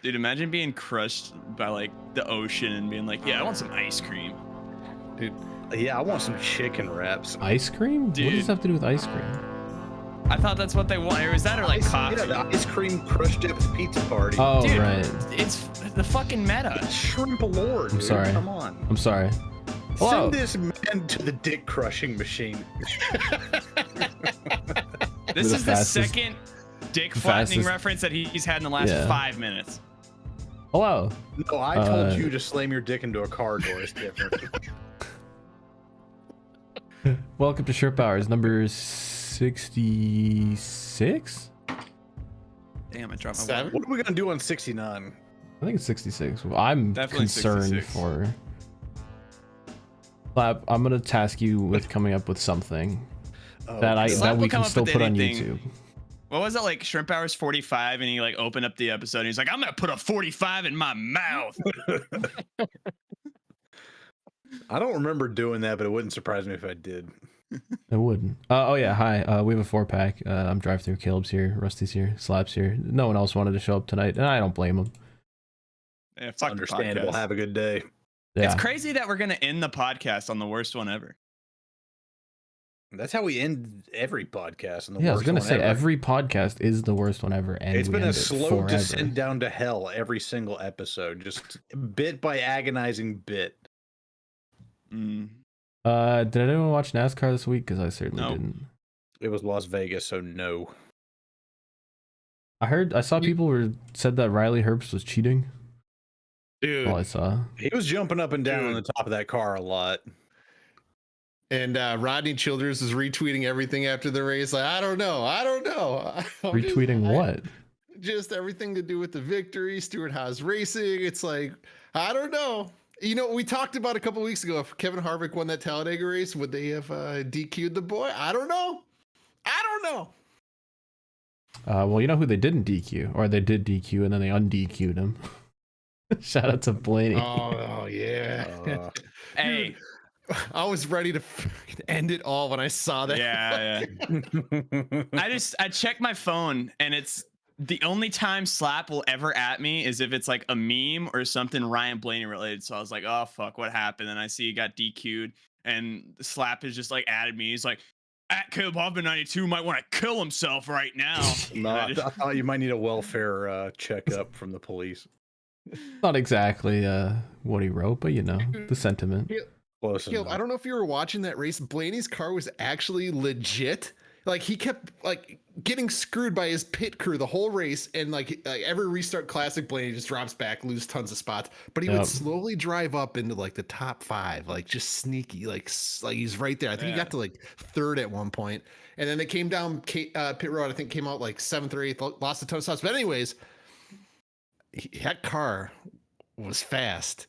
Dude, imagine being crushed by like the ocean and being like, yeah, I want some ice cream. Dude, Yeah, I want some chicken wraps. Ice cream? What does Dude. this have to do with ice cream? I thought that's what they want. Or is that or like coffee? Yeah, the ice cream crush dips pizza party. Oh, Dude, right. it's the fucking meta. Shrimp Lord, dude. sorry. Come on. I'm sorry. Hello. Send this man to the dick crushing machine. This The is the fastest- second dick flattening fastest- reference that he's had in the last Yeah. 5 minutes. Hello. No, I told you to slam your dick into a car door. It's different. Welcome to Shrimp Hours, number 66? Damn, I dropped my Seven? wallet. What are we gonna do on 69? I think it's 66. Well, I'm Definitely concerned 66. for... Lab, I'm going to task you with coming up with something that Slap will we come can up still with put on anything. YouTube. What was it, like Shrimp Hours 45? And he like opened up the episode and he's like, I'm gonna put a 45 in my mouth. I don't remember doing that, but it wouldn't surprise me if I did. It wouldn't. Oh yeah, hi. We have a 4-pack. I'm drive-through. Caleb's here. Rusty's here. Slap's here. No one else wanted to show up tonight, and I don't blame him. Yeah, fuck the Understandable. podcast. Have a good day. Yeah. It's crazy that we're gonna end the podcast on the worst one ever. That's how we end every podcast. And the Yeah, I was worst gonna one say ever. every podcast is the worst one ever, and It's we been a end it slow forever. descent down to hell every single episode, just bit by agonizing bit. Mm. Did anyone watch NASCAR this week? Because I certainly No. didn't. It was Las Vegas, so no. I saw people said that Riley Herbst was cheating. dude. All I saw. He was jumping up and down on the top of that car a lot. And Rodney Childers is retweeting everything after the race. Like, I don't know. Retweeting what? Just everything to do with the victory, Stewart Haas Racing. It's like, I don't know. You know, we talked about a couple weeks ago, if Kevin Harvick won that Talladega race, would they have DQ'd the boy? I don't know. Well, you know who they didn't DQ, or they did DQ and then they undQ'd him. Shout out to Blaney. Oh yeah. Hey, I was ready to end it all when I saw that. yeah. I checked my phone and it's the only time Slap will ever at me is if it's like a meme or something Ryan Blaney related. So I was like, oh fuck, what happened? And I see he got DQ'd and Slap has just like added me. He's like, at Caleb Hoffman 92 might want to kill himself right now. No, I thought you might need a welfare checkup from the police. Not exactly what he wrote, but you know, the sentiment. Close Caleb, enough. I don't know if you were watching that race. Blaney's car was actually legit. Like he kept like getting screwed by his pit crew the whole race, and like every restart classic, Blaney just drops back, lose tons of spots. But he would slowly drive up into like the top 5, like just sneaky, like he's right there. I think he got to like 3rd at one point, and then it came down pit road. I think came out like 7th or 8th, lost a ton of spots. But anyways, that car was fast.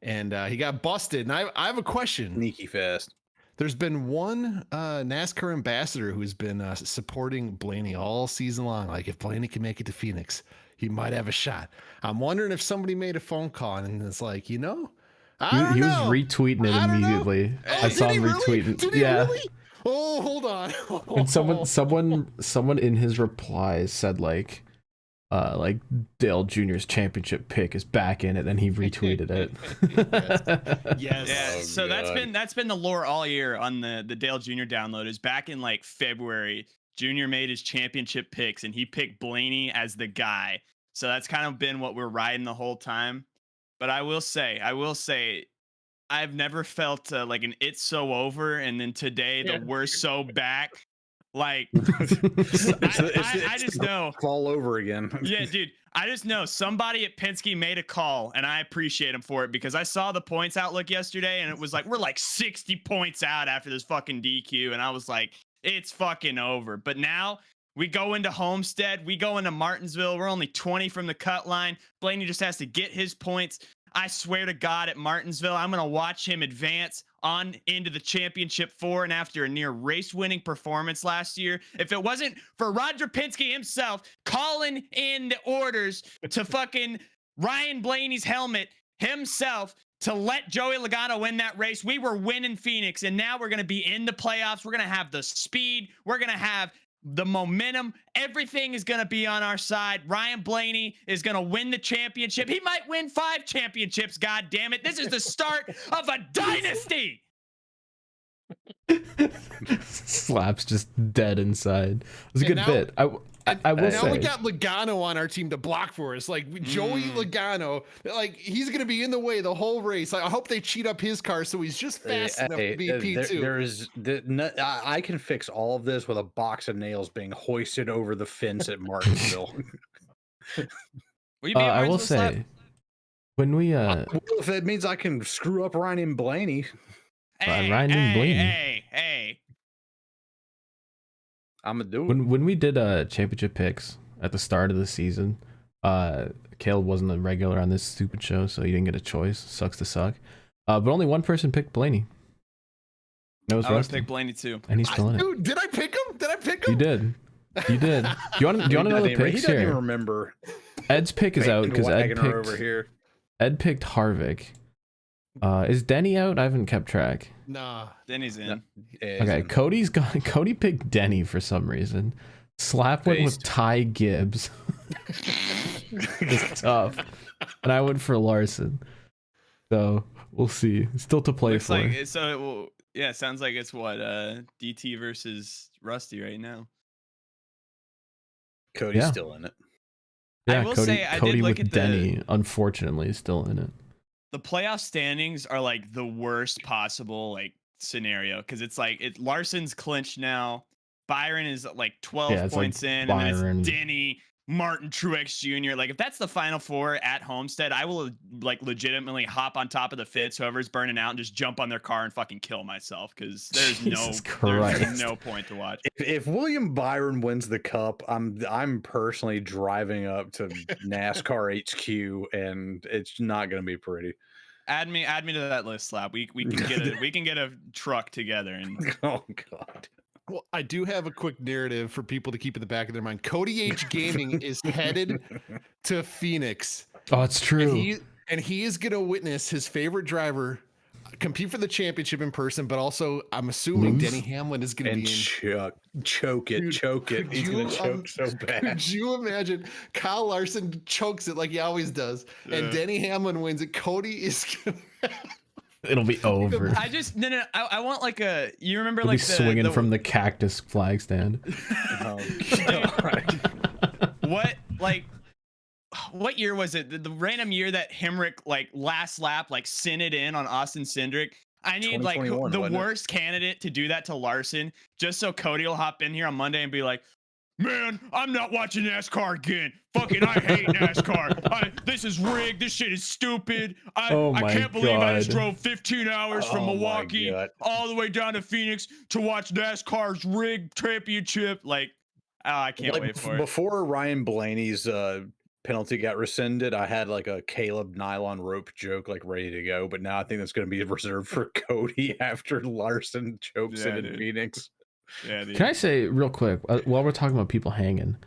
And he got busted. And I have a question. Sneaky fast. There's been one NASCAR ambassador who's been supporting Blaney all season long. Like, if Blaney can make it to Phoenix, he might have a shot. I'm wondering if somebody made a phone call and it's like, you know, He was retweeting it immediately. I saw him retweeting. Did he Yeah. really? Oh, hold on. And someone in his replies said like Dale Jr.'s championship pick is back in it, and he retweeted it. Yes. Yeah, Oh, so God. that's been the lore all year on the Dale Jr. download. Is back in like February, Jr. made his championship picks and he picked Blaney as the guy. So that's kind of been what we're riding the whole time. But I will say, I've never felt like an it's so over, and then today the we're so back. Like, I just know. Fall over again. Yeah, dude. I just know somebody at Penske made a call, and I appreciate him for it because I saw the points outlook yesterday, and it was like we're like 60 points out after this fucking DQ, and I was like, it's fucking over. But now we go into Homestead, we go into Martinsville. We're only 20 from the cut line. Blaney just has to get his points. I swear to God, at Martinsville, I'm gonna watch him advance on into the championship 4, and after a near race-winning performance last year, if it wasn't for Roger Penske himself calling in the orders to fucking Ryan Blaney's helmet himself to let Joey Logano win that race, we were winning Phoenix, and now we're gonna be in the playoffs. We're gonna have the speed. We're gonna have the momentum, everything is going to be on our side. Ryan Blaney is going to win the championship. He might win 5 championships. God damn it. This is the start of a dynasty. Slaps just dead inside. It was a And good now- bit. I will now say we got Logano on our team to block for us. Like Joey Logano, like he's gonna be in the way the whole race. Like, I hope they cheat up his car so he's just fast enough to be P2. I can fix all of this with a box of nails being hoisted over the fence at Martinsville. Will you be at I will Martinsville, Slap? say when we Well, if it means I can screw up Ryan and Blaney, Hey, Ryan and Blaney. hey. I'm gonna do it. when we did championship picks at the start of the season, Caleb wasn't a regular on this stupid show, so he didn't get a choice. Sucks to suck. But only one person picked Blaney. That was I would Rusty, pick Blaney too. and he's still in it. Dude, did I pick him? Did I pick You him? did. You did. Do you want to know the He picks doesn't even here? remember. Ed's pick is out because Ed Bandwagoner over picked. here. Ed picked Harvick. Is Denny out? I haven't kept track. Nah. Denny's in. Okay, Cody picked Denny for some reason. Slap went with Based. Ty Gibbs. It's tough. And I went for Larson. So we'll see. Still to play Looks for. like it sounds like it's what DT versus Rusty right now. Cody's Yeah. still in it. Yeah, I will Cody, say I Cody did look with at the Denny, unfortunately, is still in it. the playoff standings are like the worst possible like scenario because it's like Larson's clinched now. Byron is like 12 Yeah, it's like points in, Byron. and then it's Denny, Martin Truex Jr. Like if that's the final 4 at Homestead, I will like legitimately hop on top of the Fitz, whoever's burning out, and just jump on their car and fucking kill myself because there's Jesus Christ. there's no point to watch. If William Byron wins the cup, I'm personally driving up to NASCAR HQ, and it's not going to be pretty. Add me to that list, Slap. We can get a truck together and Oh God. Well, I do have a quick narrative for people to keep in the back of their mind. Cody H Gaming is headed to Phoenix. Oh, it's true. And he is going to witness his favorite driver compete for the championship in person, but also I'm assuming Lose? Denny Hamlin is going to And be in. choke it. He's going to choke so bad. Could you imagine Kyle Larson chokes it like he always does, and Denny Hamlin wins it? Cody is going to. It'll be over. I just no. I want like you remember He'll like be swinging from the cactus flag stand. Oh, God. what year was it? The random year that Hemrick like last lap like sent it in on Austin Cindric. I need like the 2021, wasn't it? worst candidate to do that to Larson, just so Cody will hop in here on Monday and be like, "Man, I'm not watching NASCAR again. Fucking, I hate NASCAR. This is rigged. This shit is stupid. I can't believe I just God. drove 15 hours from Oh my Milwaukee God. all the way down to Phoenix to watch NASCAR's rigged championship." Like, I can't wait for it. Before Ryan Blaney's penalty got rescinded, I had like a Caleb nylon rope joke like ready to go, but now I think that's going to be reserved for Cody after Larson chokes Yeah, it in dude. Phoenix. Yeah, dude. Can I say real quick while we're talking about people hanging?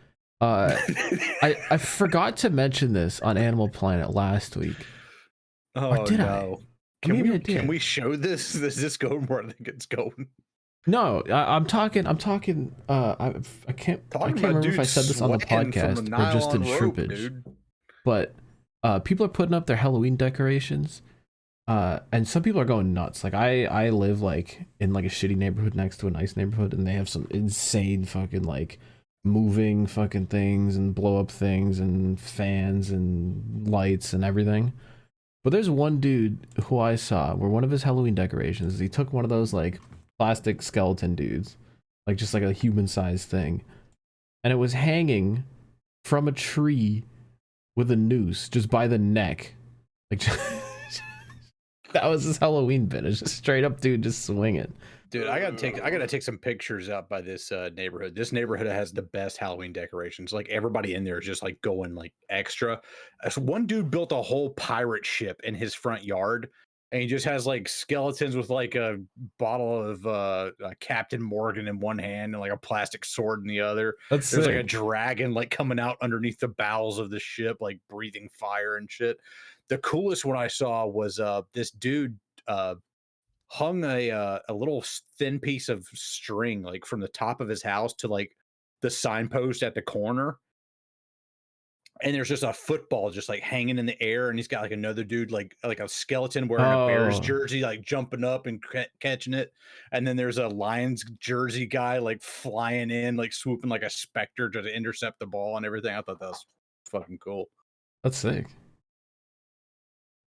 I forgot to mention this on Animal Planet last week. Oh did I? no! Maybe I did. Can we show this? Does this go where I think it's going? No, I'm talking. I can't remember if I said this on the sweating from podcast or just in nylon rope, Shrimpage. dude. But people are putting up their Halloween decorations, and some people are going nuts. Like I live like in like a shitty neighborhood next to a nice neighborhood, and they have some insane fucking like moving fucking things and blow up things and fans and lights and everything. But there's one dude who I saw where one of his Halloween decorations is he took one of those like plastic skeleton dudes, like just like a human-sized thing, and it was hanging from a tree with a noose just by the neck, like that was his Halloween bit. It's just straight up dude just swinging. Dude, I gotta take some pictures out by this neighborhood. This neighborhood has the best Halloween decorations. Like everybody in there is just like going like extra. So one dude built a whole pirate ship in his front yard, and he just has like skeletons with like a bottle of Captain Morgan in one hand and like a plastic sword in the other. That's There's sick. like a dragon like coming out underneath the bowels of the ship, like breathing fire and shit. The coolest one I saw was this dude hung a little thin piece of string like from the top of his house to like the signpost at the corner. And there's just a football just like hanging in the air, and he's got like another dude like a skeleton wearing a Bears jersey like jumping up and catching it, and then there's a Lions jersey guy like flying in like swooping like a specter to intercept the ball and everything. I thought that was fucking cool. That's sick.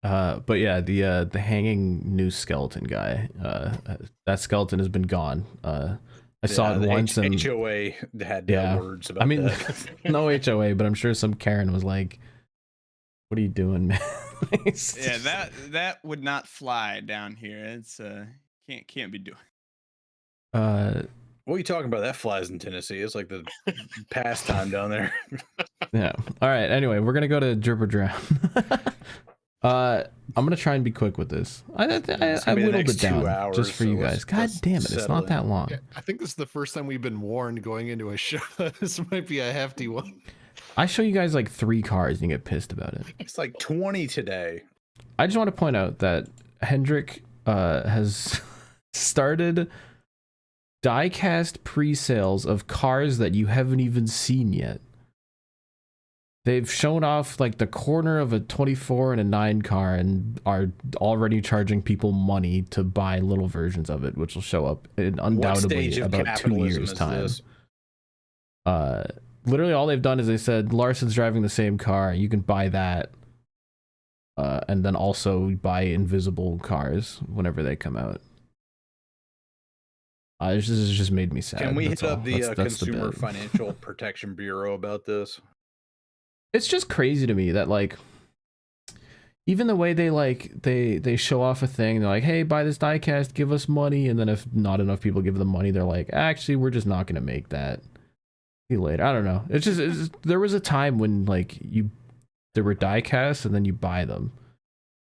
But yeah, the hanging new skeleton guy, that skeleton has been gone. I saw it once, and HOA had words about. I mean, that. no HOA, but I'm sure some Karen was like, "What are you doing, man?" Yeah, that would not fly down here. It's can't be doing. What are you talking about? That flies in Tennessee. It's like the pastime down there. Yeah. All right. Anyway, we're gonna go to Drip or Drown. I'm gonna try and be quick with this. I whittled it down just for you guys. God damn it, it's not that long. Yeah, I think this is the first time we've been warned going into a show that this might be a hefty one. I show you guys like 3 cars and you get pissed about it. It's like 20 today. I just want to point out that Hendrick has started diecast pre-sales of cars that you haven't even seen yet. They've shown off like the corner of a 24 and a 9 car and are already charging people money to buy little versions of it, which will show up in undoubtedly about 2 years' time. Literally all they've done is they said Larson's driving the same car, you can buy that, and then also buy invisible cars whenever they come out. This has just made me sad. Can we hit up the Consumer Financial Protection Bureau about this? It's just crazy to me that like even the way they show off a thing, they're like, hey, buy this diecast, give us money, and then if not enough people give them money, they're like, actually we're just not gonna make that. See you later. I don't know. It's just there was a time when like there were diecasts and then you buy them,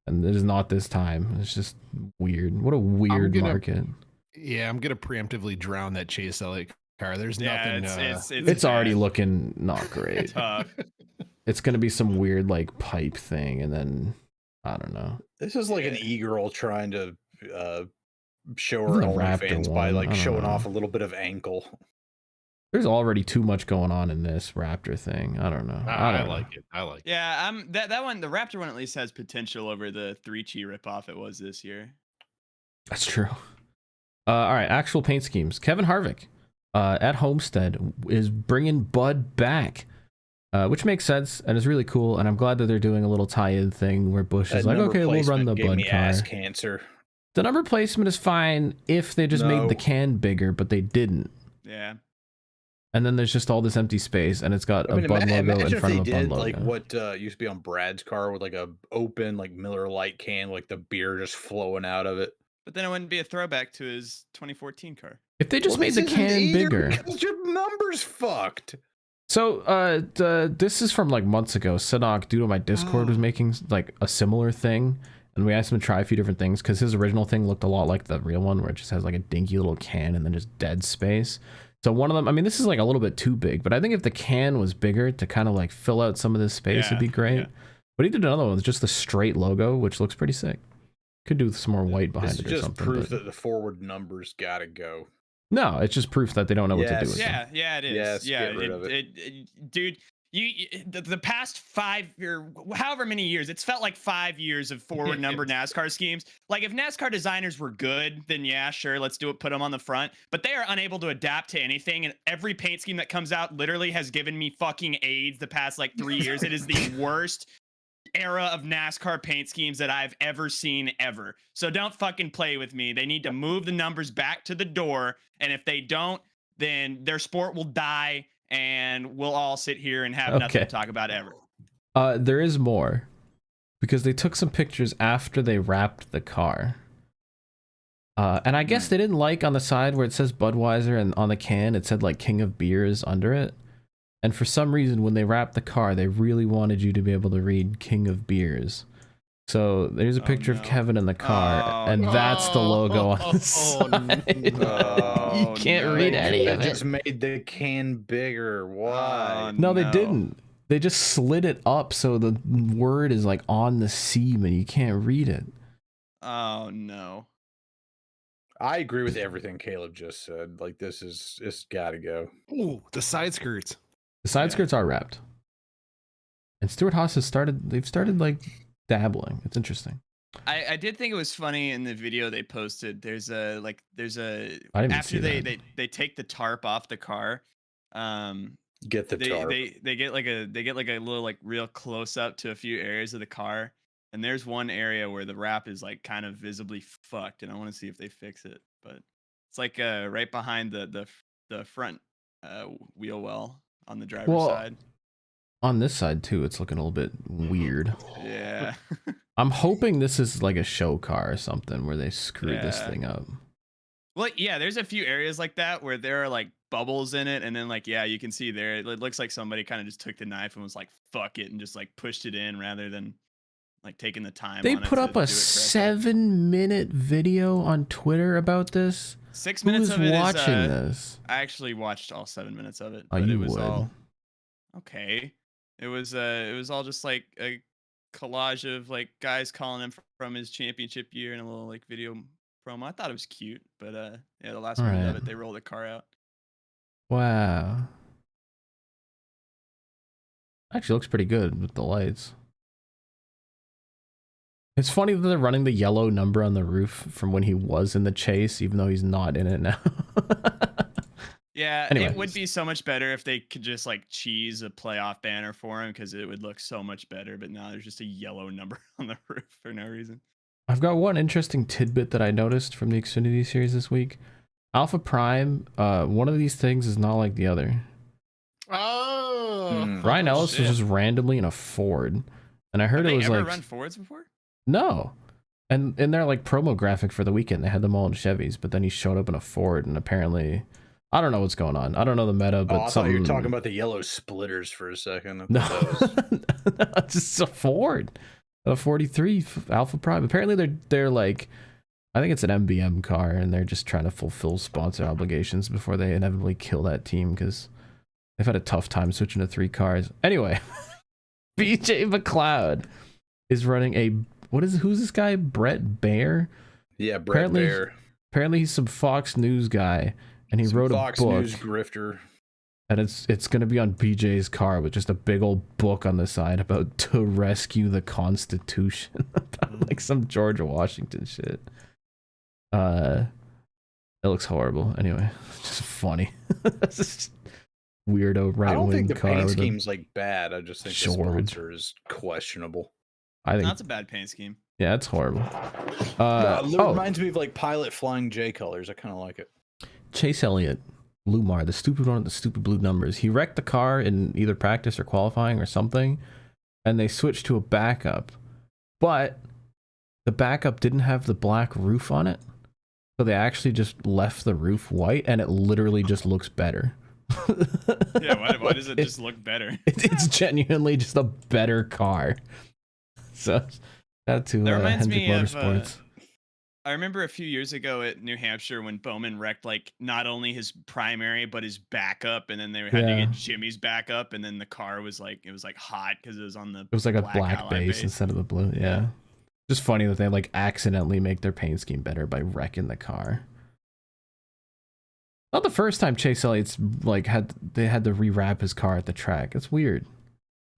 and it is not this time. It's just weird. What a weird market. Yeah, I'm gonna preemptively drown that Chase Elliott car. There's nothing. It's already looking not great. It's gonna be some weird like pipe thing, and then I don't know. This is like an e-girl trying to show her OnlyFans by like showing off a little bit of ankle. There's already too much going on in this Raptor thing. I don't know. I like it. Yeah, that one, the Raptor one at least has potential over the 3Chi ripoff it was this year. That's true. All right, actual paint schemes. Kevin Harvick at Homestead is bringing Bud back. Which makes sense and is really cool, and I'm glad that they're doing a little tie-in thing where Busch is like, okay, we'll run the Bud car. Ass cancer. The number placement is fine if they just made the can bigger, but they didn't. Yeah. And then there's just all this empty space, and it's got a Bud logo in front of a Bud logo. Like what used to be on Brad's car with like a open like Miller Lite can, like the beer just flowing out of it. But then it wouldn't be a throwback to his 2014 car. If they just made the can bigger, because your number's fucked. So this is from like months ago. Sanok, due to my Discord, was making like a similar thing, and we asked him to try a few different things because his original thing looked a lot like the real one, where it just has like a dinky little can and then just dead space. So one of them, I mean, this is like a little bit too big, but I think if the can was bigger to kind of like fill out some of this space, it'd be great. Yeah. But he did another one with just the straight logo, which looks pretty sick. Could do some more white behind it or something. It's just proof that the forward numbers gotta go. No, it's just proof that they don't know what to do with them. Yeah, it is. Yes, get rid of it. Dude, the past 5 or however many years, it's felt like 5 years of forward number NASCAR schemes. Like if NASCAR designers were good, then yeah, sure, let's do it, put them on the front. But they are unable to adapt to anything, and every paint scheme that comes out literally has given me fucking AIDS the past like 3 years. It is the worst era of NASCAR paint schemes that I've ever seen ever. So don't fucking play with me. They need to move the numbers back to the door, and if they don't, then their sport will die, and we'll all sit here and have nothing to talk about ever. There is more, because they took some pictures after they wrapped the car. And I guess they didn't like on the side where it says Budweiser, and on the can it said like King of Beers under it. And for some reason, when they wrapped the car, they really wanted you to be able to read King of Beers. So there's a picture of Kevin in the car, and that's the logo on the side. You can't read any of it. They just made the can bigger. Why? No, they didn't. They just slid it up so the word is like on the seam and you can't read it. Oh, no. I agree with everything Caleb just said. Like this gotta go. Ooh, the side skirts. The side Yeah. skirts are wrapped. And Stuart Haas they've started like dabbling. It's interesting. I did think it was funny in the video they posted. There's a I didn't even after see that. they take the tarp off the car, Get the tarp. they get like a little like real close up to a few areas of the car, and there's one area where the wrap is like kind of visibly fucked, and I want to see if they fix it. But it's like right behind the front wheel well on the driver's Well, side. On this side too, it's looking a little bit weird. Yeah. I'm hoping this is like a show car or something where they screwed this Yeah. thing up. Well, yeah, there's a few areas like that where there are like bubbles in it, and then like you can see there it looks like somebody kind of just took the knife and was like fuck it and just like pushed it in rather than like taking the time. They on it put to up do a it correctly. 7-minute video on Twitter about this. 6 minutes Who's of it watching is. this? I actually watched all 7 minutes of it, Oh, but you it was would. all okay. It was all just like a collage of like guys calling him from his championship year and a little like video promo. I thought it was cute, but yeah, the last minute of Alright. it, they rolled the car out. Wow. Actually looks pretty good with the lights. It's funny that they're running the yellow number on the roof from when he was in the chase, even though he's not in it now. Yeah, Anyway. it would be so much better if they could just like cheese a playoff banner for him because it would look so much better. But now there's just a yellow number on the roof for no reason. I've got one interesting tidbit that I noticed from the Xfinity series this week. Alpha Prime, one of these things is not like the other. Oh, Ryan Ellis shit. was just randomly in a Ford, and I heard Have it they was ever like run Fords before? no. And in their like promo graphic for the weekend, they had them all in Chevys, but then he showed up in a Ford, and apparently, I don't know what's going on. I don't know the meta, but I thought you were talking about the yellow splitters for a second. No, it's just a Ford, a 43 Alpha Prime. Apparently, they're like, I think it's an MBM car, and they're just trying to fulfill sponsor obligations before they inevitably kill that team because they've had a tough time switching to 3 cars. Anyway, BJ McLeod is running a who's this guy? Brett Baer? Yeah, Brett Baer. Apparently he's some Fox News guy, and he Some wrote Fox a book. News grifter. And it's gonna be on BJ's car with just a big old book on the side about to rescue the Constitution, about like some George Washington shit. It looks horrible. Anyway, it's just funny. It's just weirdo right I don't wing think the car. paint with a- scheme's like bad. I just think Sure. the sponsor is questionable. I think That's a bad paint scheme. yeah, it's horrible. It reminds me of like Pilot flying J colors. I kind of like it. Chase Elliott, Lumar, the stupid one with the stupid blue numbers. He wrecked the car in either practice or qualifying or something, and they switched to a backup. But the backup didn't have the black roof on it, so they actually just left the roof white, and it literally just looks better. Yeah, why does it just look better? It's genuinely just a better car. So that to That reminds Hendrick me of. Motorsports. I remember a few years ago at New Hampshire when Bowman wrecked like not only his primary but his backup, and then they had to Yeah. get Jimmy's backup, and then the car was like hot because it was on the. It was like a black alloy base instead of the blue. Yeah. Just funny that they like accidentally make their paint scheme better by wrecking the car. Not the first time Chase Elliott's like had to rewrap his car at the track. It's weird.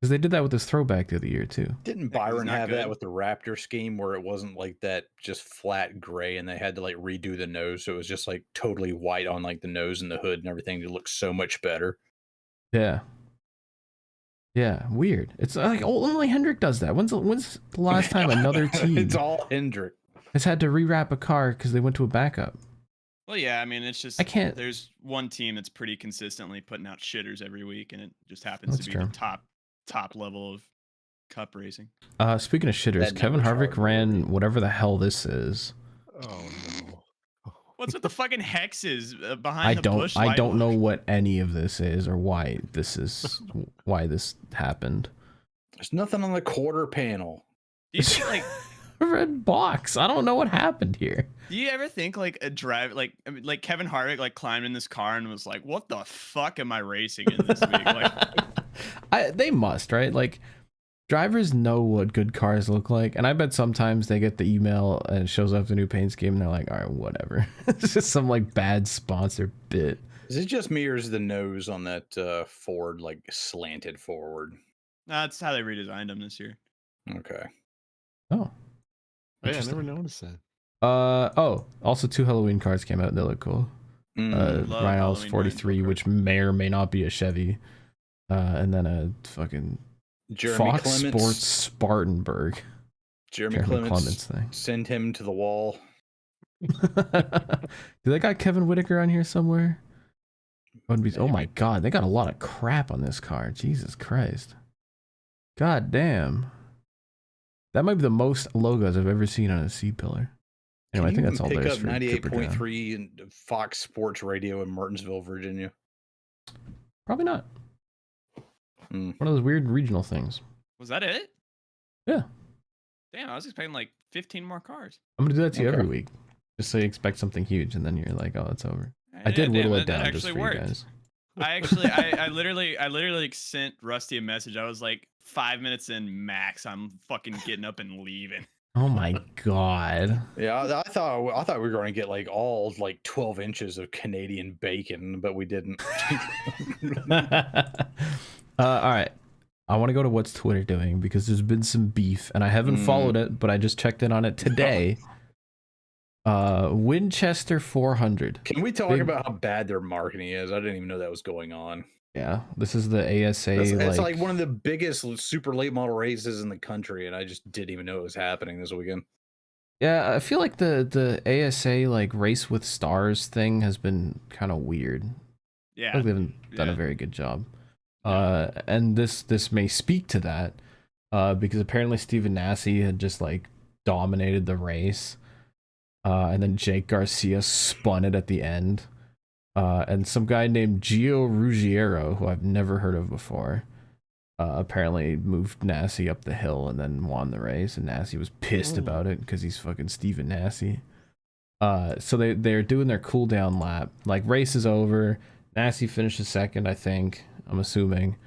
Because they did that with his throwback the other year too. Didn't 'cause he's Byron not have good. that with the Raptor scheme where it wasn't like that just flat gray and they had to like redo the nose, so it was just like totally white on like the nose and the hood and everything to look so much better. Yeah. Yeah, weird. It's like only Hendrick does that. When's the last time another team It's all Hendrick. has had to rewrap a car because they went to a backup? Well, yeah, I mean, it's just I can't- There's one team that's pretty consistently putting out shitters every week, and it just happens That's to be true. the top level of cup racing. Speaking of shitters, That Kevin number's Harvick hard to ran believe. whatever the hell this is. Oh no. What's with the fucking hexes behind the bush? I light don't know lock? what any of this is or why this happened. There's nothing on the quarter panel. Do you think like? Red box. I don't know what happened here. Do you ever think like a drive like Kevin Harvick like climbed in this car and was like, "What the fuck am I racing in this week?" Like, They must, right? Like drivers know what good cars look like, and I bet sometimes they get the email and it shows up the new paint scheme and they're like, all right, whatever. It's just some like bad sponsor bit. Is it just me or is the nose on that Ford like slanted forward? That's how they redesigned them this year. Okay. Oh. Yeah, I never noticed that. Oh, also 2 Halloween cars came out and they look cool. Love Rhinos Halloween 43, rainbow which may or may not be a Chevy. And then a fucking Jeremy Fox Clements. Sports Spartanburg. Jeremy Clements thing. Send him to the wall. Do they got Kevin Whitaker on here somewhere? Oh my god, they got a lot of crap on this car. Jesus Christ. God damn. That might be the most logos I've ever seen on a C-pillar. Anyway, I think that's all there pick is up for 98.3 and Fox Sports Radio in Martinsville, Virginia. Probably not. One of those weird regional things. Was that it? Yeah. Damn, I was expecting like 15 more cars. I'm gonna do that to you every week. Just so you expect something huge and then you're like, oh, it's over. I did whittle it down just for you guys. I literally sent Rusty a message. I was like 5 minutes in max. I'm fucking getting up and leaving. Oh my god. Yeah, I thought we were going to get like all like 12 inches of Canadian bacon, but we didn't. All right. I want to go to what's Twitter doing because there's been some beef and I haven't followed it, but I just checked in on it today. Winchester 400. Can we talk about how bad their marketing is? I didn't even know that was going on. Yeah, this is the ASA. It's like one of the biggest super late model races in the country, and I just didn't even know it was happening this weekend. Yeah, I feel like the ASA like race with stars thing has been kind of weird. Yeah, I feel like they haven't done a very good job. And this may speak to that, because apparently Stephen Nasse had just like dominated the race, and then Jake Garcia spun it at the end. And some guy named Gio Ruggiero, who I've never heard of before, apparently moved Nasse up the hill and then won the race. And Nasse was pissed about it because he's fucking Stephen Nasse. So they're doing their cool down lap. Like, race is over. Nasse finishes second, I think. I'm assuming.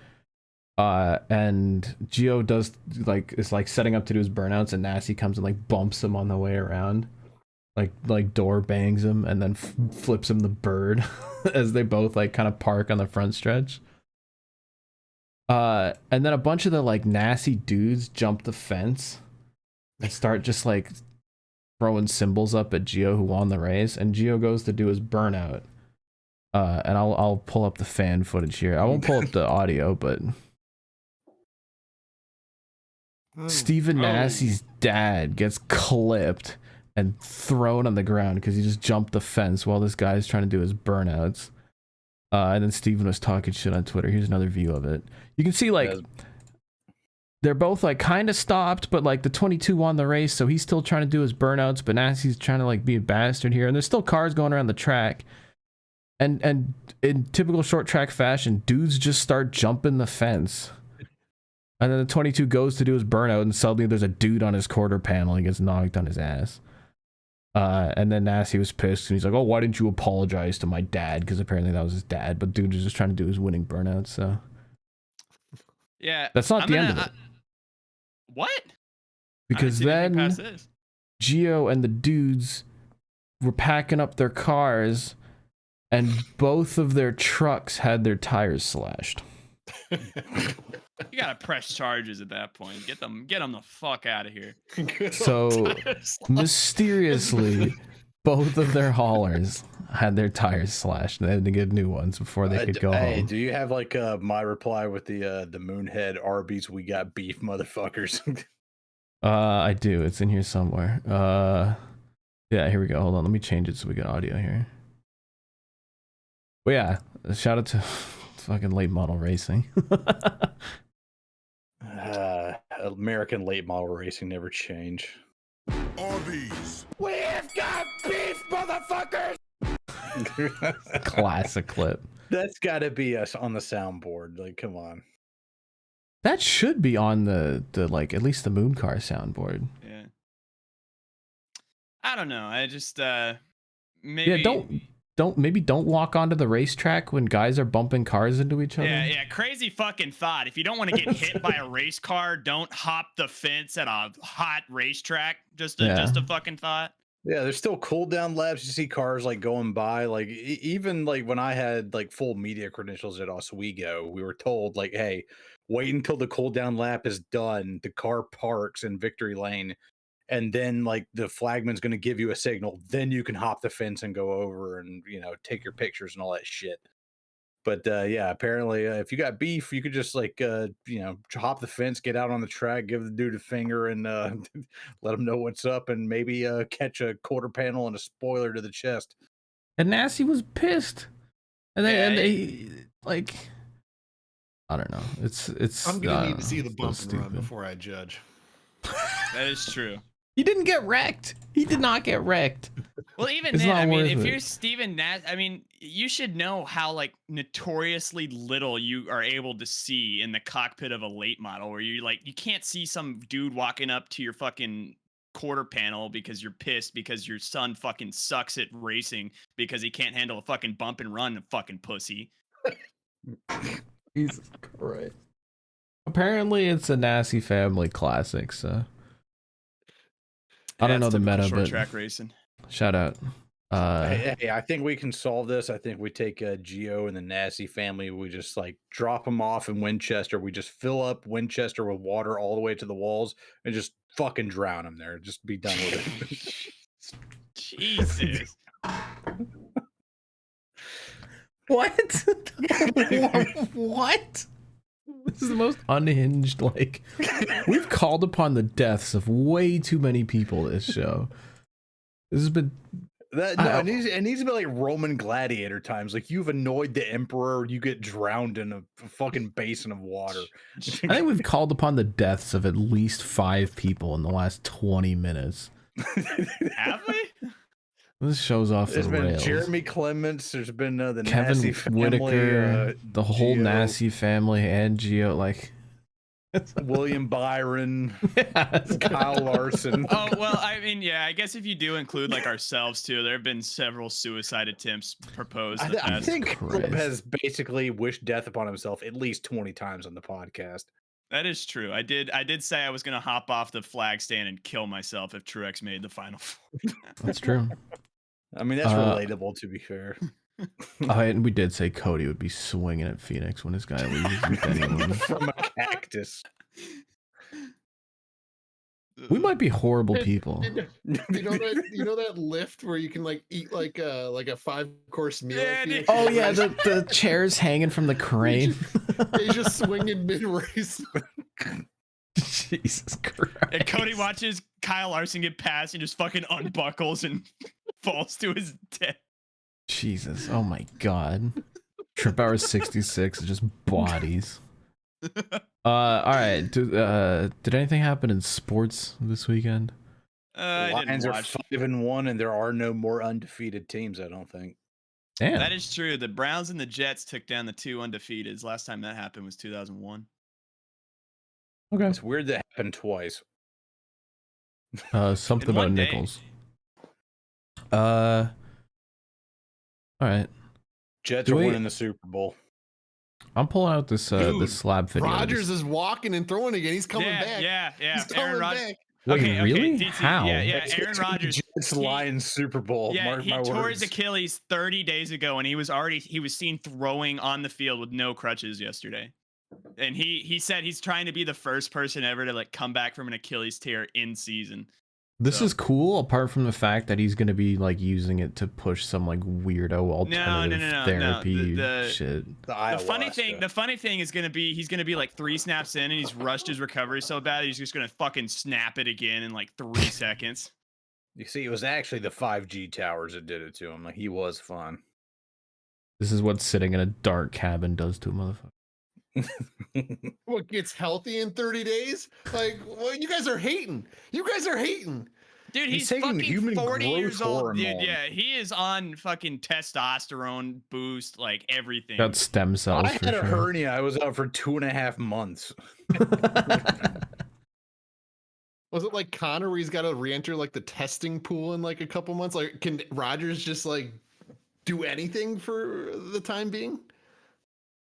And Gio does is setting up to do his burnouts, and Nasse comes and like bumps him on the way around. Like door bangs him and then flips him the bird as they both like kind of park on the front stretch. And then a bunch of the like Nasse dudes jump the fence and start just like throwing symbols up at Gio, who won the race. And Gio goes to do his burnout. And I'll pull up the fan footage here. I won't pull up the audio, but Stephen Nasse's dad gets clipped and thrown on the ground because he just jumped the fence while this guy's trying to do his burnouts. And then Steven was talking shit on Twitter. Here's another view of it. You can see like they're both like kind of stopped, but like the 22 won the race, so he's still trying to do his burnouts, but Nasse's trying to like be a bastard here. And there's still cars going around the track. And in typical short track fashion, dudes just start jumping the fence. And then the 22 goes to do his burnout, and suddenly there's a dude on his quarter panel and he gets knocked on his ass. And then Nasse was pissed and he's like, oh, why didn't you apologize to my dad? Because apparently that was his dad, but dude was just trying to do his winning burnout. So yeah, that's not the end of it. What? Because then Gio and the dudes were packing up their cars and both of their trucks had their tires slashed. You gotta press charges at that point. Get them the fuck out of here. So mysteriously, both of their haulers had their tires slashed, and they had to get new ones before they could go home. Do you have like my reply with the Moonhead Arby's "We got beef, motherfuckers"? I do. It's in here somewhere. Yeah, here we go. Hold on, let me change it so we get audio here. But yeah, shout out to fucking late model racing. American late model racing never change. Arby's. We've got beef, motherfuckers! Classic clip. That's got to be us on the soundboard. Like, come on. That should be on the like at least the Moon Car soundboard. Yeah. I don't know. I just maybe. Yeah, don't walk onto the racetrack when guys are bumping cars into each other. Yeah, crazy fucking thought. If you don't want to get hit by a race car, don't hop the fence at a hot racetrack. Just a fucking thought. Yeah, there's still cool down laps. You see cars like going by. Like even like when I had like full media credentials at Oswego, we were told like, hey, wait until the cool down lap is done. The car parks in victory lane, and then like the flagman's going to give you a signal. Then you can hop the fence and go over and take your pictures and all that shit. But yeah, apparently, if you got beef, you could just like hop the fence, get out on the track, give the dude a finger, and let him know what's up, and maybe catch a quarter panel and a spoiler to the chest. And Nasty was pissed, and they like, I don't know. It's. I'm gonna need to see the so bump and run stupid. before I judge. That is true. He didn't get wrecked. He did not get wrecked. Well, even It's then, not I mean, worth if it. you're Steven Nash, I mean, you should know how like notoriously little you are able to see in the cockpit of a late model, where you can't see some dude walking up to your fucking quarter panel because you're pissed because your son fucking sucks at racing because he can't handle a fucking bump and run, fucking pussy. Jesus Christ. Apparently, it's a Nasty family classic, so. I don't know the meta, short but track racing. shout out. Hey, I think we can solve this. I think we take Geo and the Nasty family. We just like drop them off in Winchester. We just fill up Winchester with water all the way to the walls and just fucking drown them there. Just be done with it. Jesus. What? What? This is the most unhinged, like, we've called upon the deaths of way too many people this show. This has been... It needs to be like Roman gladiator times. Like, you've annoyed the emperor, you get drowned in a fucking basin of water. I think we've called upon the deaths of at least 5 people in the last 20 minutes. Have we? This show's off There's the been rails. Jeremy Clements. There's been the Kevin Nasty family, Whitaker, the whole Geo, Nasty family, and Geo, like... William Byron, Kyle Larson. Oh, well, I mean, yeah, I guess if you do include like ourselves too, there have been several suicide attempts proposed in the I past. think Philip Christ. has basically wished death upon himself at least 20 times on the podcast. That is true. I did say I was gonna hop off the flag stand and kill myself if Truex made the Final Four. That's true. I mean, that's relatable, to be fair. And we did say Cody would be swinging at Phoenix when this guy leaves with anyone. From a cactus. We might be horrible people. You know that lift where you can like eat like a 5-course meal. Yeah, at Phoenix? Oh yeah, the chairs hanging from the crane. They just swinging mid race. Jesus Christ. And Cody watches Kyle Larson get passed and just fucking unbuckles and falls to his death. Jesus. Oh my God. Trip Hour 66 is just bodies. All right. Did anything happen in sports this weekend? I Lions didn't are watch. 5-1, and there are no more undefeated teams, I don't think. Damn. That is true. The Browns and the Jets took down the 2 undefeateds. Last time that happened was 2001. Okay. It's weird that happened twice. Something In about one day. Nichols. All right. Jets Do are we- winning the Super Bowl. I'm pulling out this Dude, this slab video. Rodgers is walking and throwing again. He's coming yeah, back. yeah. He's coming Aaron Rodgers. back. Wait, Okay, really? DT, How? Yeah, Aaron Rodgers. Jets he- Lions Super Bowl. Yeah, Mark he my tore words. his Achilles 30 days ago, and he was seen throwing on the field with no crutches yesterday. And he said he's trying to be the first person ever to like come back from an Achilles tear in season. This So- is cool, apart from the fact that he's gonna be like using it to push some like weirdo alternative no. therapy The- shit. The funny thing is gonna be he's gonna be like 3 snaps in, and he's rushed his recovery so bad he's just gonna fucking snap it again in like 3 seconds. You see, it was actually the 5G towers that did it to him. Like, he was fun. This is what sitting in a dark cabin does to a motherfucker. What gets healthy in 30 days? Like, well, you guys are hating. You guys are hating. Dude, He's he's taking fucking human 40 growth years old. Dude, hormone. yeah, he is on fucking testosterone boost, like everything. Got stem cells I for had a sure. hernia. I was out for 2.5 months. Was it like Connor where he's got to re-enter like the testing pool in like a couple months? Like, can Rodgers just like do anything for the time being?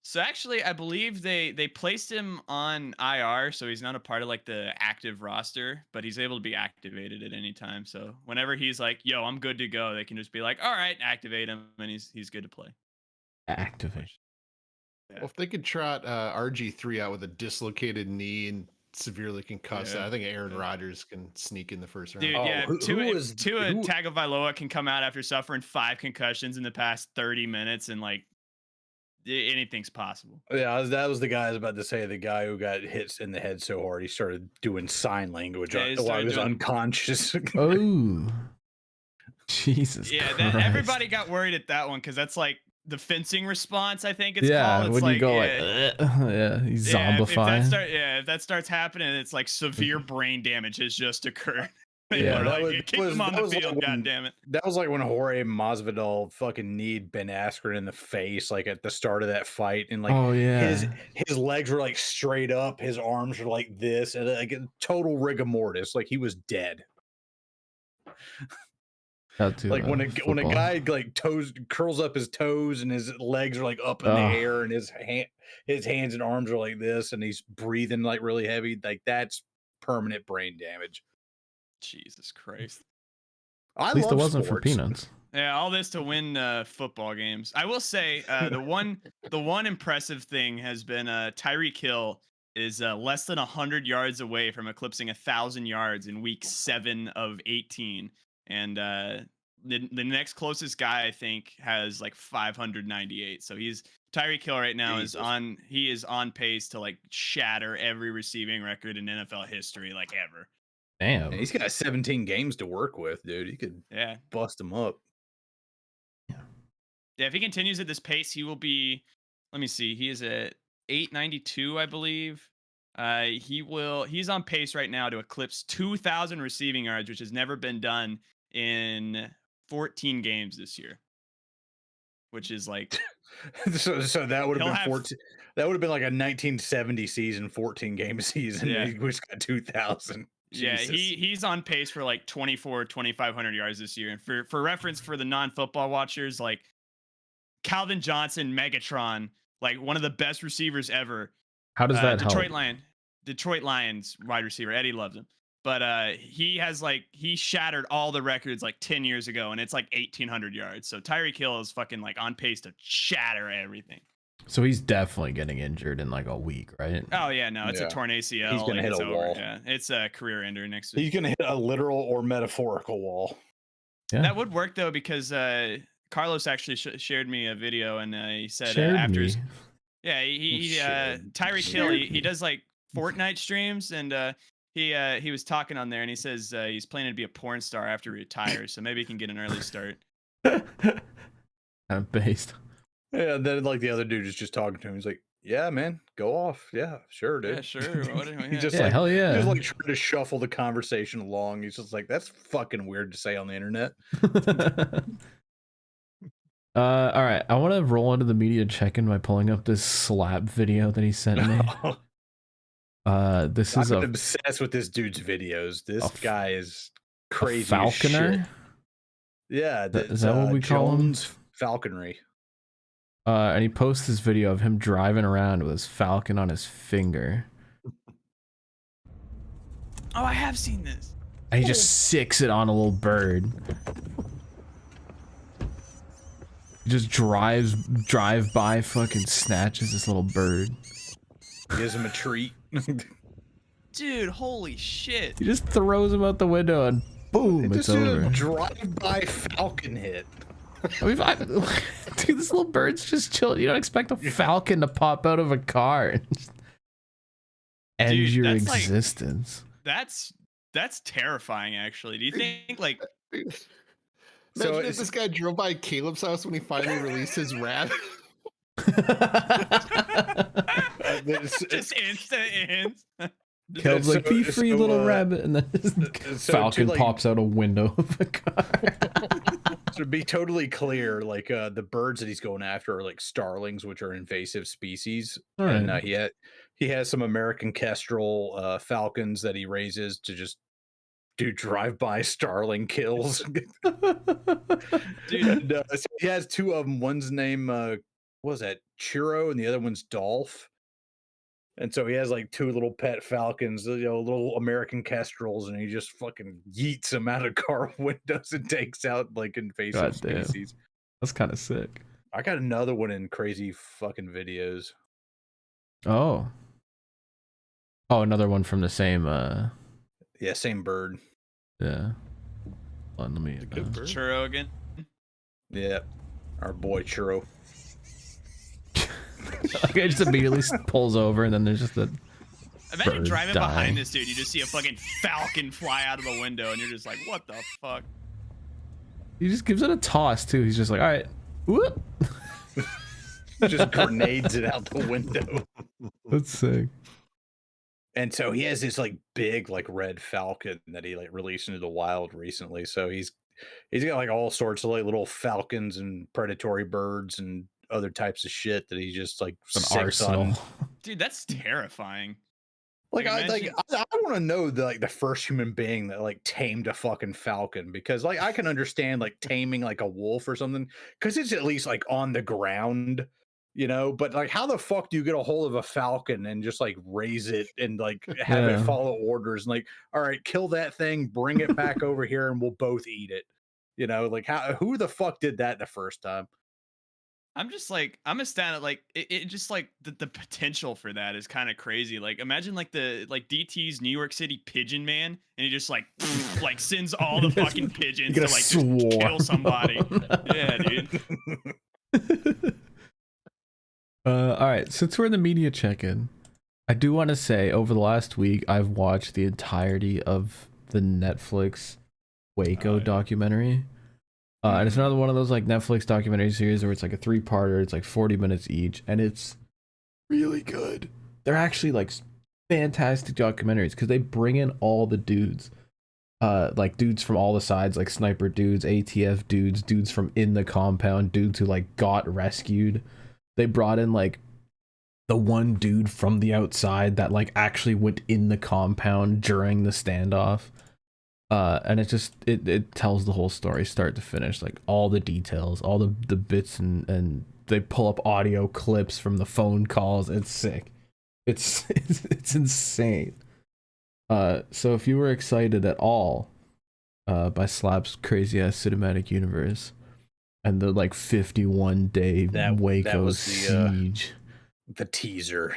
So actually, I believe they placed him on IR, so he's not a part of like the active roster, but he's able to be activated at any time. So whenever he's like, "Yo, I'm good to go," they can just be like, "All right, activate him," and he's good to play. Activate. Yeah. Well, if they could trot RG3 out with a dislocated knee and severely concussed, Yeah. I think Aaron Yeah. Rodgers can sneak in the first round. Dude, Oh, yeah, who Tua was- Tua who- Tagovailoa can come out after suffering 5 concussions in the past 30 minutes, and like anything's possible. Yeah, that was the guy I was about to say. The guy who got hit in the head so hard he started doing sign language Yeah, he while he started was doing- unconscious. Oh, Jesus Yeah, Christ. that everybody got worried at that one because that's like the fencing response. I think it's yeah, called. It's when like, you go yeah, like, yeah, he's yeah, zombifying. if that starts happening, it's like severe brain damage has just occurred. They Yeah, were that like, was- keep was- him on that the was like field, when- goddammit. That was like when Jorge Masvidal fucking kneed Ben Askren in the face, like at the start of that fight, and like oh yeah, his legs were like straight up, his arms were like this, and like total rigor mortis, like he was dead. Got to, Like when a football. guy like curls up his toes and his legs are like up in the Ugh. air, and his hands and arms are like this, and he's breathing like really heavy, like that's permanent brain damage. Jesus Christ. At least it love wasn't for sports. peanuts. Yeah, all this to win football games. I will say the one impressive thing has been Tyreek Hill is less than 100 yards away from eclipsing 1,000 yards in week 7 of 18, and the next closest guy I think has like 598. So Tyreek Hill right now Jesus. is on pace to like shatter every receiving record in NFL history like ever. Damn. Yeah, he's got 17 games to work with, dude. He could Yeah. bust him up. Yeah, if he continues at this pace, he will be. Let me see. He is at 892, I believe. He's on pace right now to eclipse 2,000 receiving yards, which has never been done in 14 games this year. Which is like, so that would have He'll been have- 14. That would have been like a 1970 season, 14 game season. Yeah. He just got 2,000. yeah, Jesus. he's on pace for like 2,500 yards this year. And for reference for the non-football watchers, like Calvin Johnson, Megatron, like one of the best receivers ever. How does that Detroit help? Detroit Lions wide receiver. Eddie loves him. But he shattered all the records like 10 years ago, and it's like 1,800 yards. So Tyreek Hill is fucking like on pace to shatter everything. So he's definitely getting injured in like a week, right? Oh yeah, no, it's Yeah. a torn ACL. He's gonna like, hit it's a over. wall. Yeah, it's a career ender next to. He's going to hit a literal or metaphorical wall. Yeah. That would work though, because Carlos actually shared me a video, and he said Shared after me. his, yeah, he Tyreek Hill, he does like Fortnite streams, and he was talking on there, and he says he's planning to be a porn star after he retires, so maybe he can get an early start. Kind of based. Yeah, and then like the other dude is just talking to him. He's like, "Yeah, man, go off. Yeah, sure, dude." Yeah, sure. Whatever, He yeah. just Yeah, like hell yeah. just like trying to shuffle the conversation along. He's just like, "That's fucking weird to say on the internet." All right. I want to roll into the media check-in by pulling up this slap video that he sent me. This is I'm a obsessed with this dude's videos. This guy is crazy. as falconer. shit. Yeah, Is that what we call him? Jones Falconry. And he posts this video of him driving around with his falcon on his finger. Oh, I have seen this. And he just sicks it on a little bird. He just drive by, fucking snatches this little bird. Gives him a treat. Dude, holy shit. He just throws him out the window and boom, it's Just a over. drive-by falcon hit. I mean, dude, this little bird's just chilling. You don't expect a falcon to pop out of a car and just end Dude, your that's like- existence. That's terrifying, actually. Do you think like Imagine So if it's- this guy drove by Caleb's house when he finally released his rap. just instant ends? Caleb's like, be free, little rabbit, and then so falcon to, like- pops out a window of a car. To be totally clear, like the birds that he's going after are like starlings, which are invasive species. All And right. he has some American kestrel falcons that he raises to just do drive-by Starling kills. Dude, And, so he has two of them. One's name, what was that, Churro, and the other one's Dolph. And so he has like two little pet falcons, little American kestrels, and he just fucking yeets them out of car windows and takes out like invasive God damn. species. That's kind of sick. I got another one in crazy fucking videos. Oh. Oh, another one from the same. Yeah, same bird. Yeah. Hold on, let me. Churro again. Yeah, our boy Churro. Okay, just immediately pulls over, and then there's just a. Imagine bird driving dying. behind this dude. You just see a fucking falcon fly out of the window, and you're just like, what the fuck? He just gives it a toss too. He's just like, all right, whoop. Just grenades it out the window. That's sick. And so he has this like big like red falcon that he like released into the wild recently. So he's got like all sorts of like little falcons and predatory birds and other types of shit that he just like An sicks arsenal. on. Dude, that's terrifying. Like You I mentioned- want to know the first human being that like tamed a fucking falcon, because like I can understand like taming like a wolf or something because it's at least like on the ground, but like how the fuck do you get a hold of a falcon and just like raise it and like have it Yeah. follow orders and like, all right, kill that thing, bring it back over here and we'll both eat it. Like who the fuck did that the first time? I'm just like, I'm astounded. Like, it just like the potential for that is kind of crazy. Like, imagine like DT's New York City pigeon man, and he just like like sends all the fucking pigeons to get a like just kill swarm. somebody. Yeah, dude. All right, since we're in the media check-in, I do want to say over the last week I've watched the entirety of the Netflix Waco documentary. And it's another one of those like Netflix documentary series where it's like a 3-parter, it's like 40 minutes each, and it's really good. They're actually like fantastic documentaries because they bring in all the dudes. Like dudes from all the sides, like sniper dudes, ATF dudes from in the compound, dudes who like got rescued. They brought in like the one dude from the outside that like actually went in the compound during the standoff. And it tells the whole story start to finish, like all the details, all the bits, and they pull up audio clips from the phone calls. It's sick. It's insane. So if you were excited at all by Slap's crazy ass cinematic universe and the like 51-day Waco was siege, the teaser.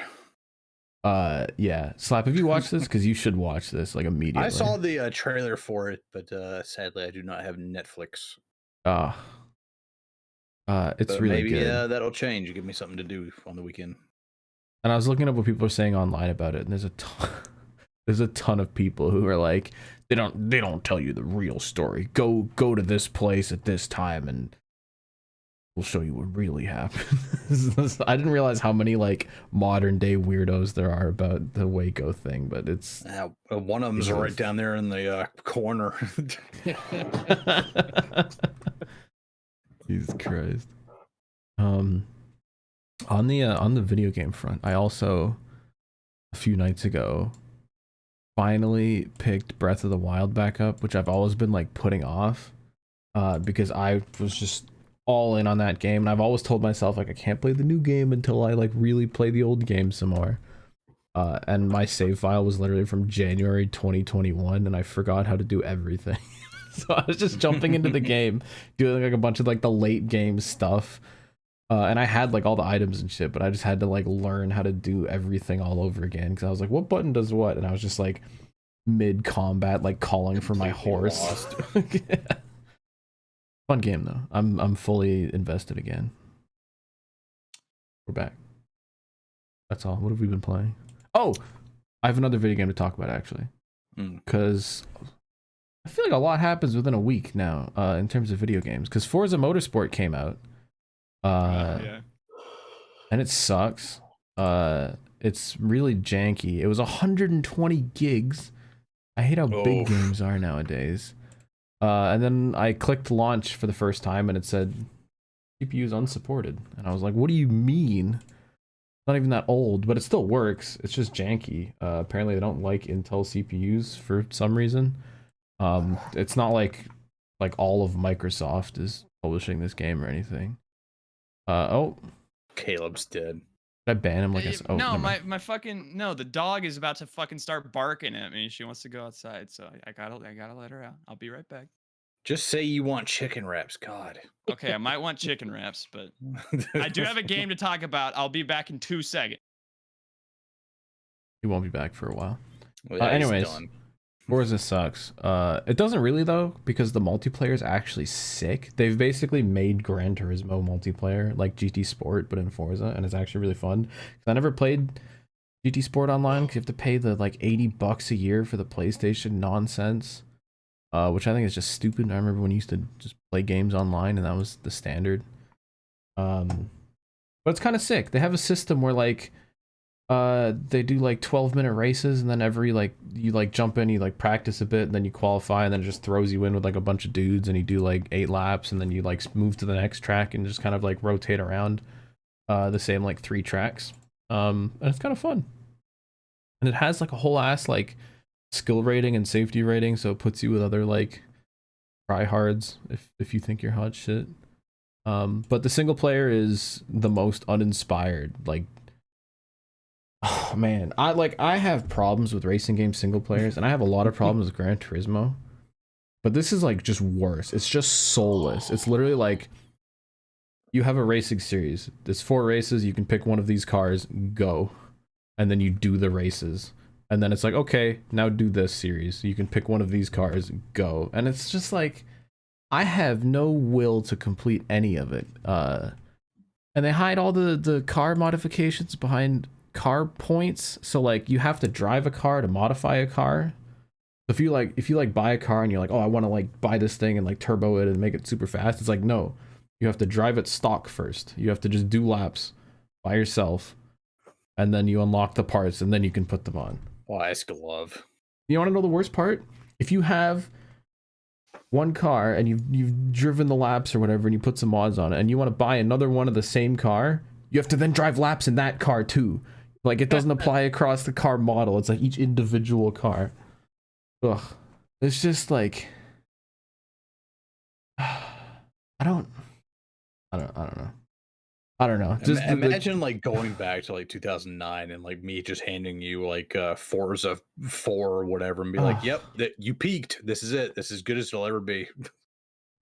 yeah, Slap, have you watched this? Because you should watch this like immediately. I saw the trailer for it, but sadly I do not have Netflix. It's But really maybe good. that'll change. Give me something to do on the weekend. And I was looking up what people are saying online about it, and there's a ton of people who are like, they don't tell you the real story. Go to this place at this time and we'll show you what really happened. I didn't realize how many like modern day weirdos there are about the Waco thing, but it's One of them's right down there in the corner. Jesus Christ. On the video game front, I also a few nights ago finally picked Breath of the Wild back up, which I've always been like putting off because I was just all in on that game, and I've always told myself like I can't play the new game until I like really play the old game some more. And my save file was literally from January 2021, and I forgot how to do everything. So I was just jumping into the game, doing like a bunch of like the late game stuff. And I had like all the items and shit, but I just had to like learn how to do everything all over again because I was like, what button does what? And I was just like mid combat, like calling for my horse. Yeah. Fun game though. I'm fully invested again. We're back. That's all. What have we been playing? Oh, I have another video game to talk about actually, because I feel like a lot happens within a week now in terms of video games. Because Forza Motorsport came out. Yeah. And it sucks. It's really janky. It was 120 gigs. I hate how big games are nowadays. And then I clicked launch for the first time and it said CPU is unsupported. And I was like, what do you mean? Not even that old, but it still works. It's just janky. Apparently they don't like Intel CPUs for some reason. It's not like all of Microsoft is publishing this game or anything. Oh, Caleb's dead. did I ban him? Like I said, oh, no, never mind. my fucking no. The dog is about to fucking start barking at me. She wants to go outside, so I gotta let her out. I'll be right back. Just say you want chicken wraps. God. Okay, I might want chicken wraps, but I do have a game to talk about. I'll be back in 2 seconds. He won't be back for a while. Well, yeah, he's Anyways, done. Forza sucks. It doesn't really though, because the multiplayer is actually sick. They've basically made Gran Turismo multiplayer like GT Sport, but in Forza, and it's actually really fun. 'Cause I never played GT Sport online because you have to pay the like $80 a year for the PlayStation nonsense, which I think is just stupid. I remember when you used to just play games online, and that was the standard. But it's kind of sick. They have a system where like they do like 12-minute races, and then every like you like jump in, you like practice a bit, and then you qualify, and then it just throws you in with like a bunch of dudes, and you do like 8 laps, and then you like move to the next track and just kind of like rotate around the same like 3 tracks. And it's kind of fun, and it has like a whole ass like skill rating and safety rating, so it puts you with other like tryhards if you think you're hot shit. But the single player is the most uninspired. Like, oh man, I have problems with racing game single players, and I have a lot of problems with Gran Turismo, but this is like just worse. It's just soulless. It's literally like you have a racing series. There's 4 races. You can pick one of these cars, go, and then you do the races, and then it's like, okay, now do this series. You can pick one of these cars, go, and it's just like I have no will to complete any of it. And they hide all the car modifications behind car points, so like you have to drive a car to modify a car. So if you buy a car and you're like, oh, I want to like buy this thing and like turbo it and make it super fast, it's like, no, you have to drive it stock first. You have to just do laps by yourself, and then you unlock the parts, and then you can put them on. Oh, I glove. You want to know the worst part? If you have one car and you've driven the laps or whatever, and you put some mods on it, and you want to buy another one of the same car, you have to then drive laps in that car too. Like, it doesn't apply across the car model. It's like each individual car. Ugh. It's just like I don't know. Just imagine like going back to like 2009 and like me just handing you like Forza 4 or whatever and be like, yep, you peaked. This is it. This is as good as it'll ever be.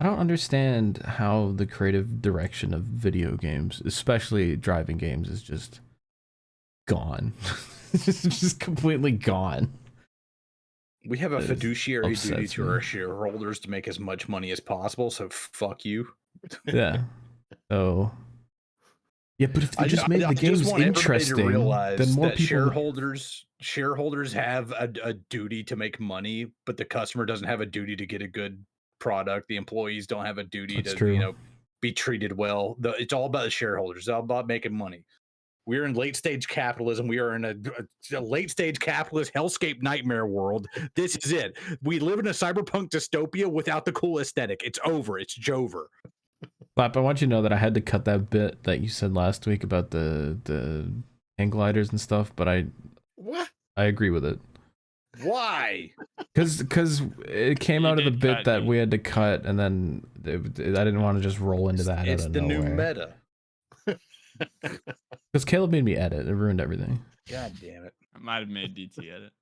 I don't understand how the creative direction of video games, especially driving games, is just gone. It's just completely gone. We have a fiduciary duty to our me. shareholders to make as much money as possible, so fuck you. Yeah. So yeah, but if they just made the games interesting, then more people. Shareholders have a duty to make money, but the customer doesn't have a duty to get a good product. The employees don't have a duty to be treated well. It's all about the shareholders. It's all about making money. We're in late stage capitalism. We are in a late stage capitalist hellscape nightmare world. This is it. We live in a cyberpunk dystopia without the cool aesthetic. It's over. It's Jover. But I want you to know that I had to cut that bit that you said last week about the hang gliders and stuff, but I agree with it. Why? Because it came out of the bit that we had to cut, and then I didn't want to just roll into that. It's the new meta. Because Caleb made me edit. It ruined everything. God damn it. I might have made DT edit.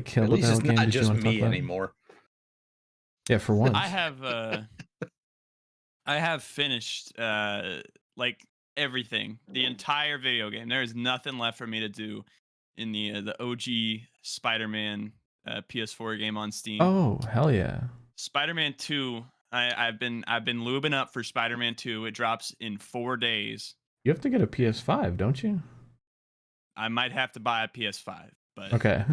Caleb, at least it's not just me anymore. Yeah, for once. I have finished like everything, the entire video game. There is nothing left for me to do in the OG Spider-Man PS4 game on Steam. Oh, hell yeah. Spider-Man 2. I've been lubing up for Spider-Man 2. It drops in 4 days. You have to get a PS5, don't you? I might have to buy a PS5, but okay.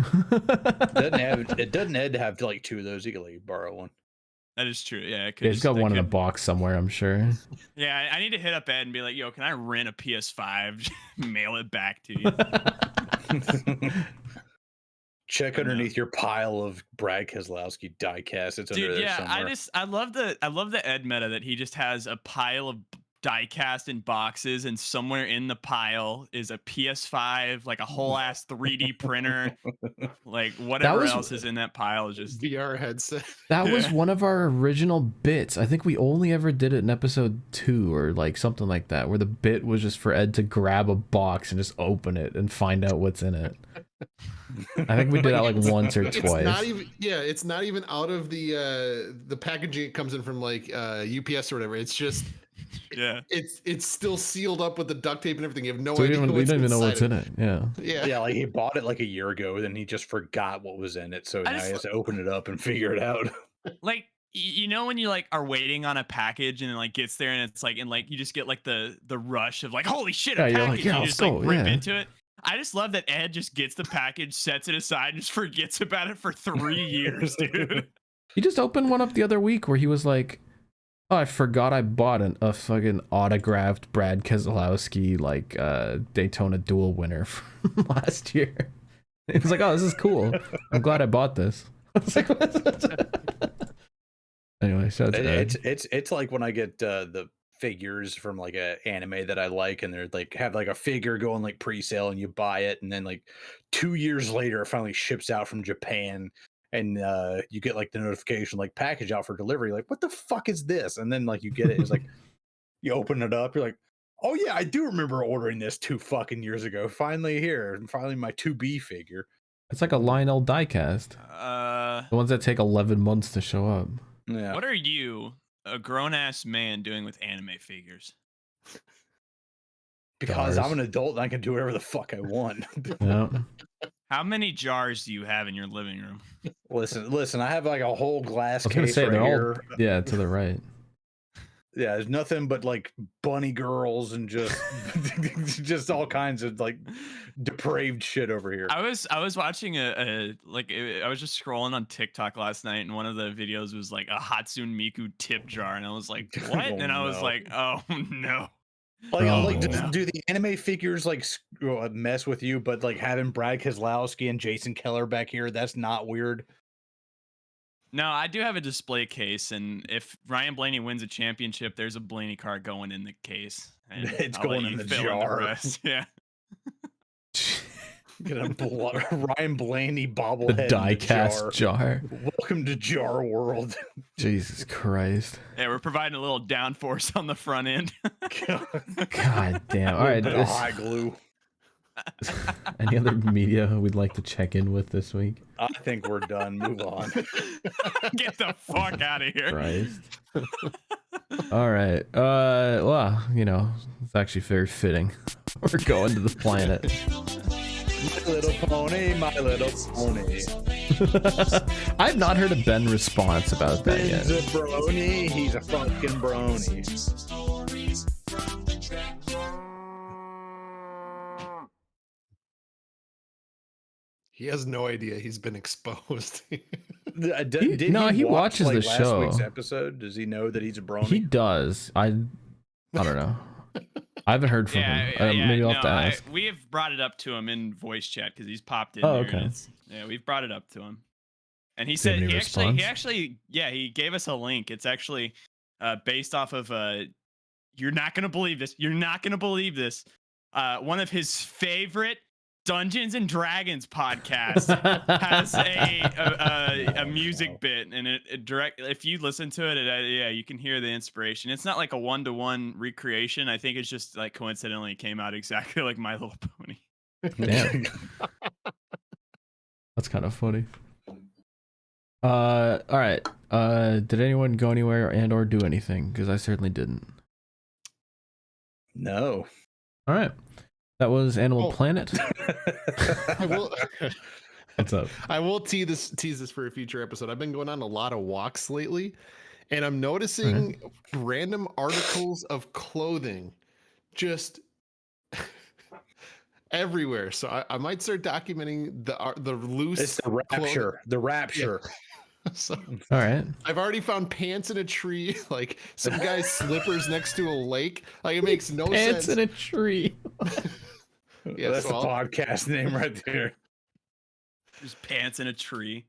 It doesn't have to have like 2 of those. You can like borrow one. That is true. Yeah, it's got one in a box somewhere, I'm sure. Yeah, I need to hit up Ed and be like, "Yo, can I rent a PS5? Mail it back to you." Check underneath your pile of Brad Keselowski diecast. It's under there somewhere. I love the Ed meta that he just has a pile of die-cast in boxes, and somewhere in the pile is a PS5, like a whole ass 3D printer, like whatever was- else is in that pile is just VR headset. That was Yeah. one of our original bits. I think we only ever did it in episode 2 or like something like that, where the bit was just for Ed to grab a box and just open it and find out what's in it. I think we did that like once or It's twice. not even it's not even out of the packaging it comes in from like UPS or whatever. It's just yeah. it's still sealed up with the duct tape and everything. You have no So we idea don't what's even know inside what's of in it. Yeah. Yeah. Yeah, like he bought it like a year ago, then he just forgot what was in it, so now just he has to open it up and figure it out. Like you know when you like are waiting on a package and it like gets there and it's like and like you just get like the rush of like holy shit Yeah, a you're package like, yeah, and you let's just like go, rip yeah. into it. I just love that Ed just gets the package, sets it aside, and just forgets about it for 3 years, dude. He just opened one up the other week where he was like, "Oh, I forgot I bought a fucking autographed Brad Keselowski like Daytona Duel winner from last year." He was like, "Oh, this is cool. I'm glad I bought this." I was like, anyway, shout out to Ed. It's like when I get the figures from like a anime that I like, and they're like have like a figure going like pre-sale, and you buy it, and then like 2 years later, it finally ships out from Japan, and you get like the notification like package out for delivery. Like, what the fuck is this? And then like you get it, it's like you open it up, you're like, oh yeah, I do remember ordering this 2 fucking years ago. Finally here, and finally my 2B figure. It's like a Lionel diecast. The ones that take 11 months to show up. Yeah. What are you, a grown-ass man, doing with anime figures? Because Jars. I'm an adult and I can do whatever the fuck I want. Yeah. How many jars do you have in your living room? listen, I have like a whole glass I was gonna case say right they're here. all to the right. Yeah, there's nothing but like bunny girls and just just all kinds of like depraved shit over here. I was watching I was just scrolling on TikTok last night, and one of the videos was like a Hatsune Miku tip jar, and I was like, what? Oh, And I was no. like, oh no. Like, Oh. do the anime figures like mess with you? But like having Brad Keselowski and Jason Keller back here, that's not weird. No, I do have a display case, and if Ryan Blaney wins a championship, there's a Blaney card going in the case. And It's I'll let going in you the fill jar. rest. Yeah. Get a Ryan Blaney The bobblehead diecast jar. Welcome to Jar World. Jesus Christ. Yeah, we're providing a little downforce on the front end. God damn. All right. Bit of high glue. Any other media we'd like to check in with this week? I think we're done. Move on. Get the fuck out of here. Christ. All right. Well, you know, it's actually very fitting. We're going to the planet. My little pony, my little pony. I've not heard a Ben response about that Ben's yet. a brony. He's a fucking brony. He has no idea he's been exposed. Did he watch, watches like, the last show. week's episode? Does he know that he's a brony? He does. I don't know. I haven't heard from him. Maybe I'll have to ask. We have brought it up to him in voice chat because he's popped in. Oh, there okay. and yeah, we've brought it up to him, and he Did he said have any response? he gave us a link. It's actually based off of you're not gonna believe this. You're not gonna believe this. One of his favorite Dungeons and Dragons podcast has a music bit, and it direct. If you listen to it, yeah, you can hear the inspiration. It's not like a 1-to-1 recreation. I think it's just like coincidentally it came out exactly like My Little Pony. Damn. That's kind of funny. All right. Did anyone go anywhere and or do anything? Because I certainly didn't. No. All right. That was Animal Oh. Planet. I will. What's up? I will tease this for a future episode. I've been going on a lot of walks lately, and I'm noticing random articles of clothing just everywhere. So I might start documenting the loose. It's the rapture. The rapture. So All right. I've already found pants in a tree, like some guy's slippers next to a lake. Like it makes no Pants sense. in a tree. Yeah, That's so the I'll- podcast name right there. There's pants in a tree.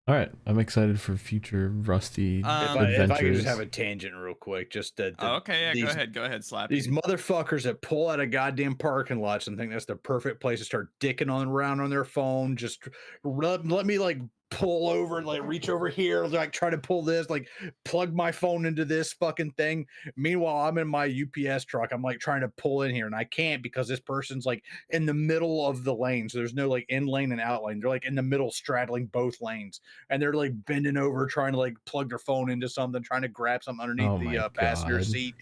All right, I'm excited for future Rusty If adventures. I could just have a tangent real quick, just Okay, yeah, these, go ahead, Slappy. These motherfuckers that pull out of goddamn parking lots and think that's the perfect place to start dicking on around on their phone. Just let me like pull over and like reach over here, like try to pull this, like plug my phone into this fucking thing. Meanwhile, I'm in my UPS truck. I'm like trying to pull in here and I can't because this person's like in the middle of the lane. So there's no like in lane and out lane. They're like in the middle, straddling both lanes, and they're like bending over, trying to like plug their phone into something, trying to grab something underneath Oh the my passenger God. seat.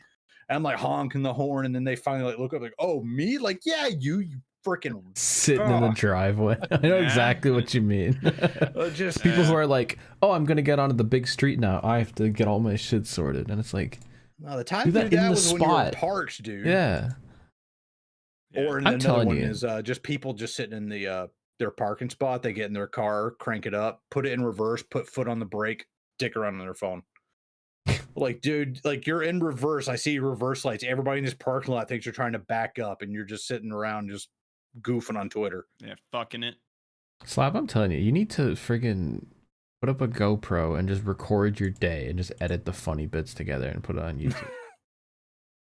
And I'm like honking the horn, and then they finally like look up, like, "Oh, me? Like, yeah, you freaking Sitting in the driveway. I know exactly what you mean. just People who are like, "Oh, I'm gonna get onto the big street now. I have to get all my shit sorted," and it's like, no, the time do to that do in that the was when you were spot. parked, dude. yeah. Or I'm another telling one you. is just people just sitting in the their parking spot. They get in their car, crank it up, put it in reverse, put foot on the brake, dick around on their phone. Like, dude, like you're in reverse. I see reverse lights. Everybody in this parking lot thinks you're trying to back up, and you're just sitting around just goofing on Twitter. Yeah, fucking it. Slab, I'm telling you, you need to friggin' put up a GoPro and just record your day and just edit the funny bits together and put it on YouTube.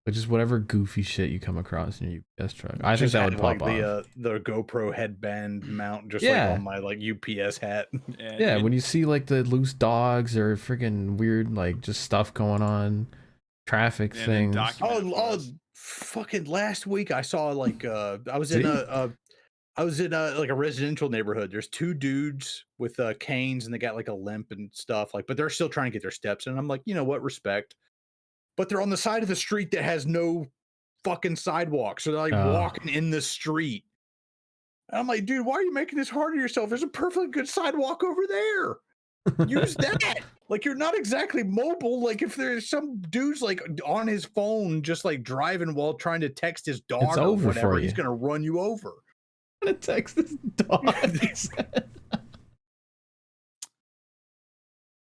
Like just whatever goofy shit you come across in your UPS truck. I think Just that had, would pop like off. the GoPro headband mount just Yeah. like on my like UPS hat. Yeah, dude. when you see like the loose dogs or friggin' weird like just stuff going on, traffic Yeah, then things. document it for us. Fucking last week I saw like I was See? in like a residential neighborhood. There's two dudes with canes and they got like a limp and stuff, like, but they're still trying to get their steps in. And I'm like, you know what, respect. But they're on the side of the street that has no fucking sidewalk. So they're like walking in the street. And I'm like, dude, why are you making this hard on yourself? There's a perfectly good sidewalk over there. Use that. Like, you're not exactly mobile. Like, if there's some dude's like on his phone, just like driving while trying to text his dog It's or over whatever, for he's you. gonna run you over. I'm gonna text this dog.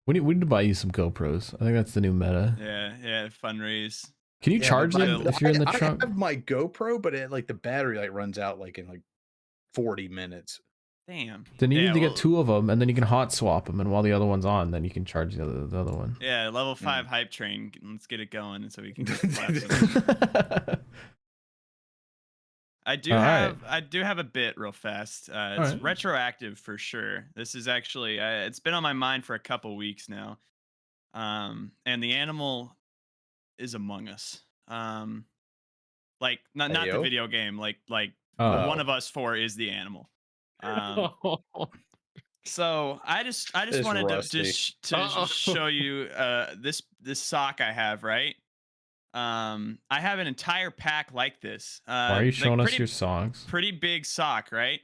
We need to buy you some GoPros. I think that's the new meta. Yeah, fundraise. Can you Yeah, charge but them if you're in the I trunk? have my GoPro, but it like the battery like runs out like in like 40 minutes. Damn. Then you Yeah, need to well, get two of them, and then you can hot swap them. And while the other one's on, then you can charge the other one. Yeah, level 5 hype train. Let's get it going so we can get claps. I do have a bit real fast. It's right. retroactive for sure. This is actually it's been on my mind for a couple weeks now. And the animal is Among Us. Like not the Ayo. video game. Like Oh. one of us four is the animal. So I just It's wanted rusty. to show you this sock I have, right? I have an entire pack like this. Why are you showing us your socks? Pretty big sock, right?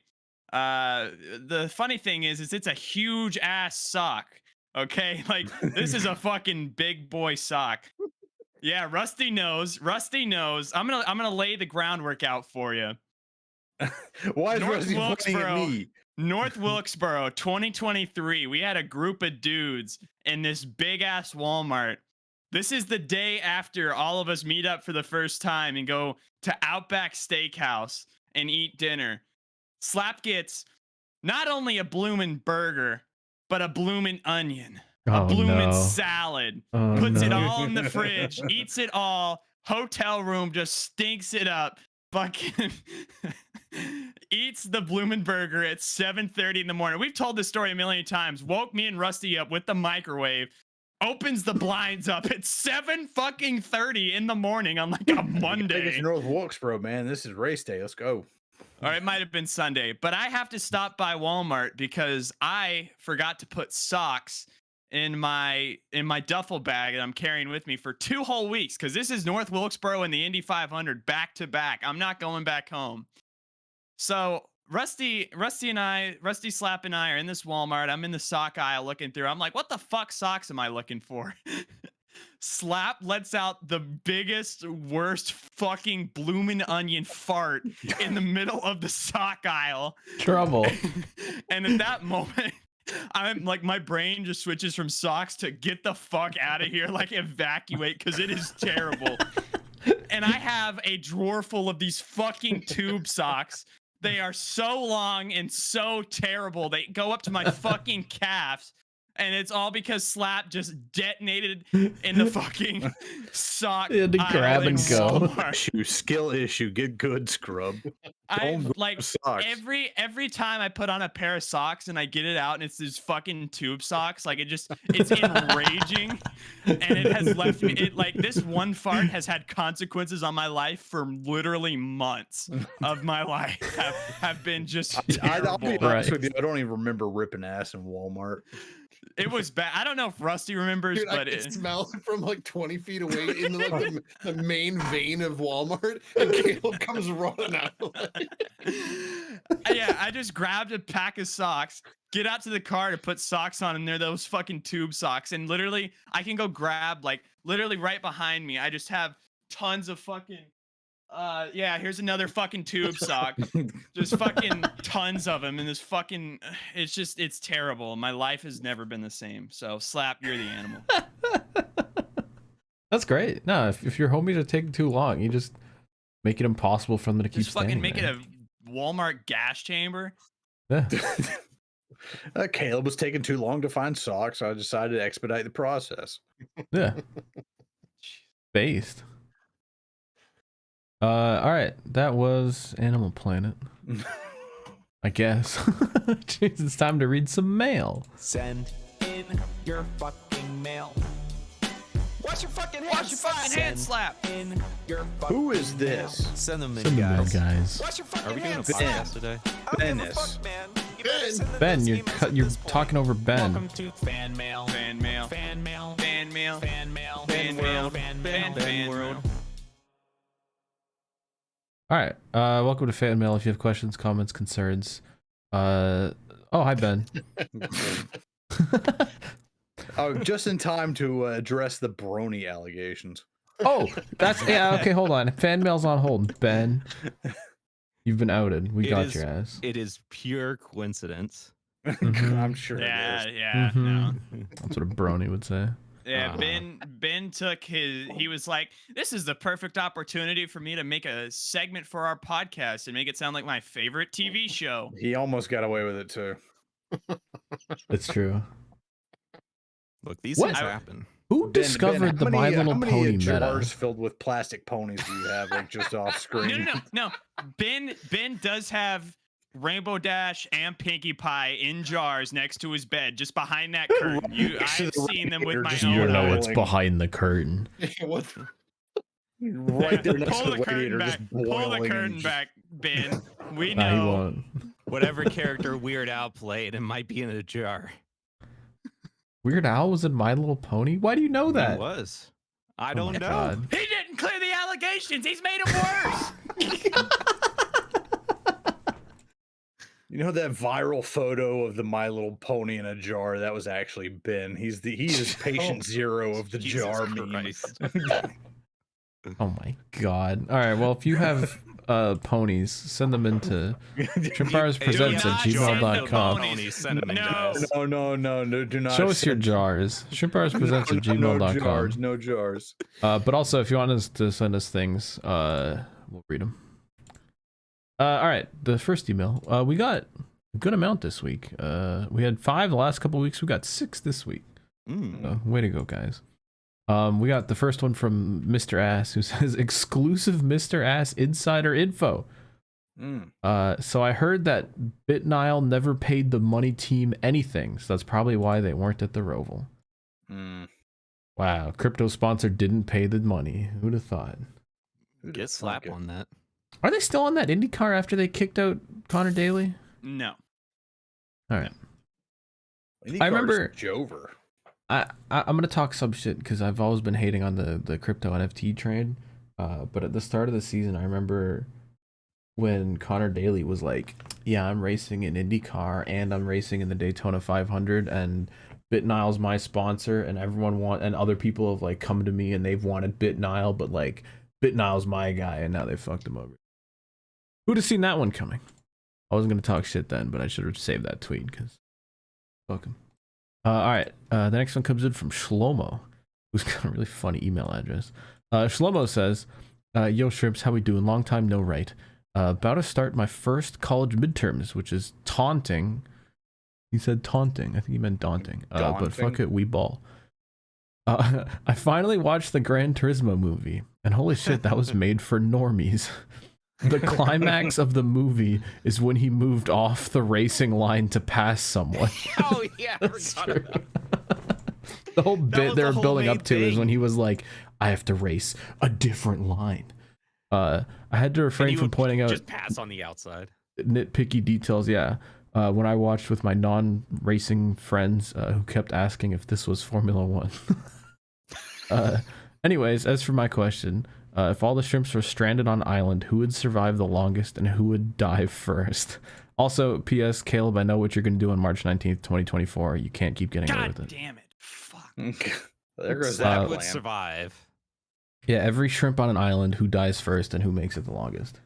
The funny thing is it's a huge ass sock. Okay, like this is a fucking big boy sock. Yeah, Rusty knows. Rusty knows. I'm gonna lay the groundwork out for you. Why is North Rusty pointing at Wilkesboro. me? North Wilkesboro 2023. We had a group of dudes in this big ass Walmart. This is the day after all of us meet up for the first time and go to Outback Steakhouse and eat dinner. Slap gets not only a bloomin' burger, but a bloomin' onion, a bloomin' salad, puts it all in the fridge, eats it all. Hotel room just stinks it up. Fucking eats the bloomin' burger at 7:30 in the morning. We've told this story a million times. Woke me and Rusty up with the microwave. Opens the blinds up at 7:30 in the morning on like a Monday. It's North Wilkesboro, man. This is race day. Let's go. Or it might have been Sunday, but I have to stop by Walmart because I forgot to put socks in my duffel bag that I'm carrying with me for 2 whole weeks because this is North Wilkesboro and the Indy 500 back to back. I'm not going back home. So Rusty Slap and I are in this Walmart. I'm in the sock aisle looking through. I'm like, what the fuck socks am I looking for? Slap lets out the biggest, worst fucking bloomin' onion fart in the middle of the sock aisle. Trouble. And at that moment, I'm like, my brain just switches from socks to get the fuck out of here, like evacuate, because it is terrible. And I have a drawer full of these fucking tube socks. They are so long and so terrible. They go up to my fucking calves. And it's all because Slap just detonated in the fucking sock. He had to grab aisle in and go. Walmart. Skill issue. Get good, scrub. I Don't like socks. every time I put on a pair of socks and I get it out and it's these fucking tube socks, like it's enraging, and it has left me. It like this one fart has had consequences on my life for literally months of my life. Have been just I'll be terrible. honest with you. I don't even remember ripping ass in Walmart. It was bad. I don't know if Rusty remembers, Dude, I but can smell it from like 20 feet away into like the main vein of Walmart, and Caleb comes running out. yeah, I just grabbed a pack of socks, get out to the car to put socks on, and they're those fucking tube socks. And literally, I can go grab like literally right behind me. I just have tons of fucking. Yeah, here's another fucking tube sock. Just fucking tons of them, and this fucking. It's terrible. My life has never been the same. So Slap, you're the animal. That's great. No, if your homies are taking too long, you just make it impossible for them to keep Just fucking standing make there. it a Walmart gas chamber. Yeah. Caleb was taking too long to find socks, so I decided to expedite the process. Yeah. Based. All right, that was Animal Planet. I guess. Jeez, it's time to read some mail. Send in your fucking mail. Wash your fucking hands. Wash your fucking hands, Slap. In your Who is fucking this? mail. Send them in, Send them in, guys. guys. Wash your fucking Are we doing a hands. podcast today? I don't give a Dennis. fuck, man. You better send them Ben, those you're emails at you're this point. talking over Ben. Welcome to fan mail. Fan mail. Fan mail. Fan mail. Fan mail. Fan mail. Fan Fan mail. fan world. All right. Welcome to Fan Mail. If you have questions, comments, concerns. Oh, hi Ben. Oh, just in time to address the brony allegations. Oh, that's yeah. Okay, hold on. Fan mail's on hold. Ben, you've been outed. We It got is- your ass. It is pure coincidence. Mhm. I'm sure. Yeah, It is. yeah, no. Mhm. That's what a brony would say. Yeah, Ben took he was like, this is the perfect opportunity for me to make a segment for our podcast and make it sound like my favorite TV show. He almost got away with it too. It's true. Look, these What? things happen. Who Ben, discovered the how My many, Little how many Pony jars meta? filled with plastic ponies do you have, like just off screen? No. Ben does have Rainbow Dash and Pinkie Pie in jars next to his bed, just behind that curtain. Next to I've the seen them with radiator, my just own You You're know eyes. what's boiling. behind the curtain. What? Right there next Pull to the the radiator, curtain back. just Pull the boiling curtain and back, Ben. We Nah, he know. won't. Whatever character Weird Al played, it might be in a jar. Weird Al was in My Little Pony. Why do you know that? It was. I Oh don't my know. God. He didn't clear the allegations. He's made it worse. You know that viral photo of the My Little Pony in a jar? That was actually Ben. He is patient zero of the Jesus jar meme. Christ. Oh my God. All right. Well, if you have ponies, send them into ShrimpHoursPresents at Do not send the gmail.com. ponies. Send them in, No. guys. No, do not. Show us your send- jars. ShrimpHoursPresents at No jars, gmail.com. no jars. But also, if you want us to send us things, we'll read them. All right. The first email. We got a good amount this week. We had 5 the last couple weeks. We got 6 this week. Way to go, guys. We got the first one from Mr. Ass, who says exclusive Mr. Ass insider info. So I heard that BitNile never paid the money team anything, so that's probably why they weren't at the Roval. Wow, crypto sponsor didn't pay the money. Who'd have thought? Get slap on that. Are they still on that IndyCar after they kicked out Connor Daly? No. All right. I remember- Jover. I'm gonna talk some shit because I've always been hating on the crypto NFT trade. But at the start of the season, I remember when Connor Daly was like, "Yeah, I'm racing in IndyCar and I'm racing in the Daytona 500, and BitNile's my sponsor, and and other people have like come to me and they've wanted BitNile, but like BitNile's my guy, and now they fucked him over." Who'd have seen that one coming? I wasn't gonna talk shit then, but I should have saved that tweet because fuck him. All right, the next one comes in from Shlomo, who's got a really funny email address. Shlomo says, "Yo Shrimps, how we doing? Long time no write. About to start my first college midterms, which is taunting." He said taunting. I think he meant daunting. But fuck Daunting? it, we ball. I finally watched the Gran Turismo movie, and holy shit, that was made for normies. The climax of the movie is when he moved off the racing line to pass someone. Oh yeah, I That's forgot true. about The whole That bit was they the were whole building main up to is thing. when he was like, I have to race a different line. I had to And refrain he from would pointing out just pass on the outside. nitpicky details. Yeah. When I watched with my non-racing friends who kept asking if this was Formula One. Anyways, as for my question, if all the shrimps were stranded on island, who would survive the longest and who would die first? Also, P.S. Caleb, I know what you're going to do on March 19th, 2024. You can't keep getting away God with it. damn it! Fuck. There goes Slap that would plan. survive. Yeah, every shrimp on an island, who dies first and who makes it the longest.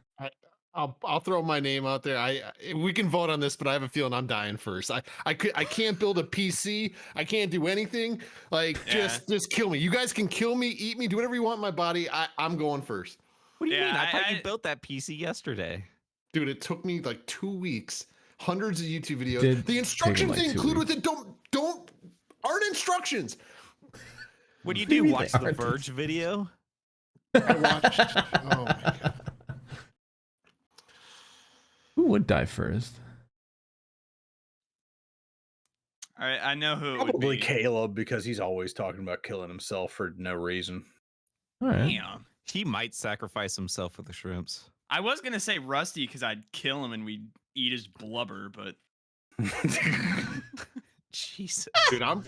I'll throw my name out there. We can vote on this, but I have a feeling I'm dying first. I can't build a PC. I can't do anything. Like Yeah. just kill me. You guys can kill me, eat me, do whatever you want in my body. I'm going first. What do you Yeah, mean? I thought I- you built that PC yesterday. Dude, it took me like 2 weeks. Hundreds of YouTube videos. Did The take instructions like they 2 include weeks. with it aren't instructions. What do you What do you do? mean Watch they the aren't? Verge video? I watched. Oh my god. Who would die first? All right, I know who it would Probably be. Caleb, because he's always talking about killing himself for no reason. All right. Damn. He might sacrifice himself for the shrimps. I was gonna say Rusty because I'd kill him and we'd eat his blubber, but Jesus. Dude, I'm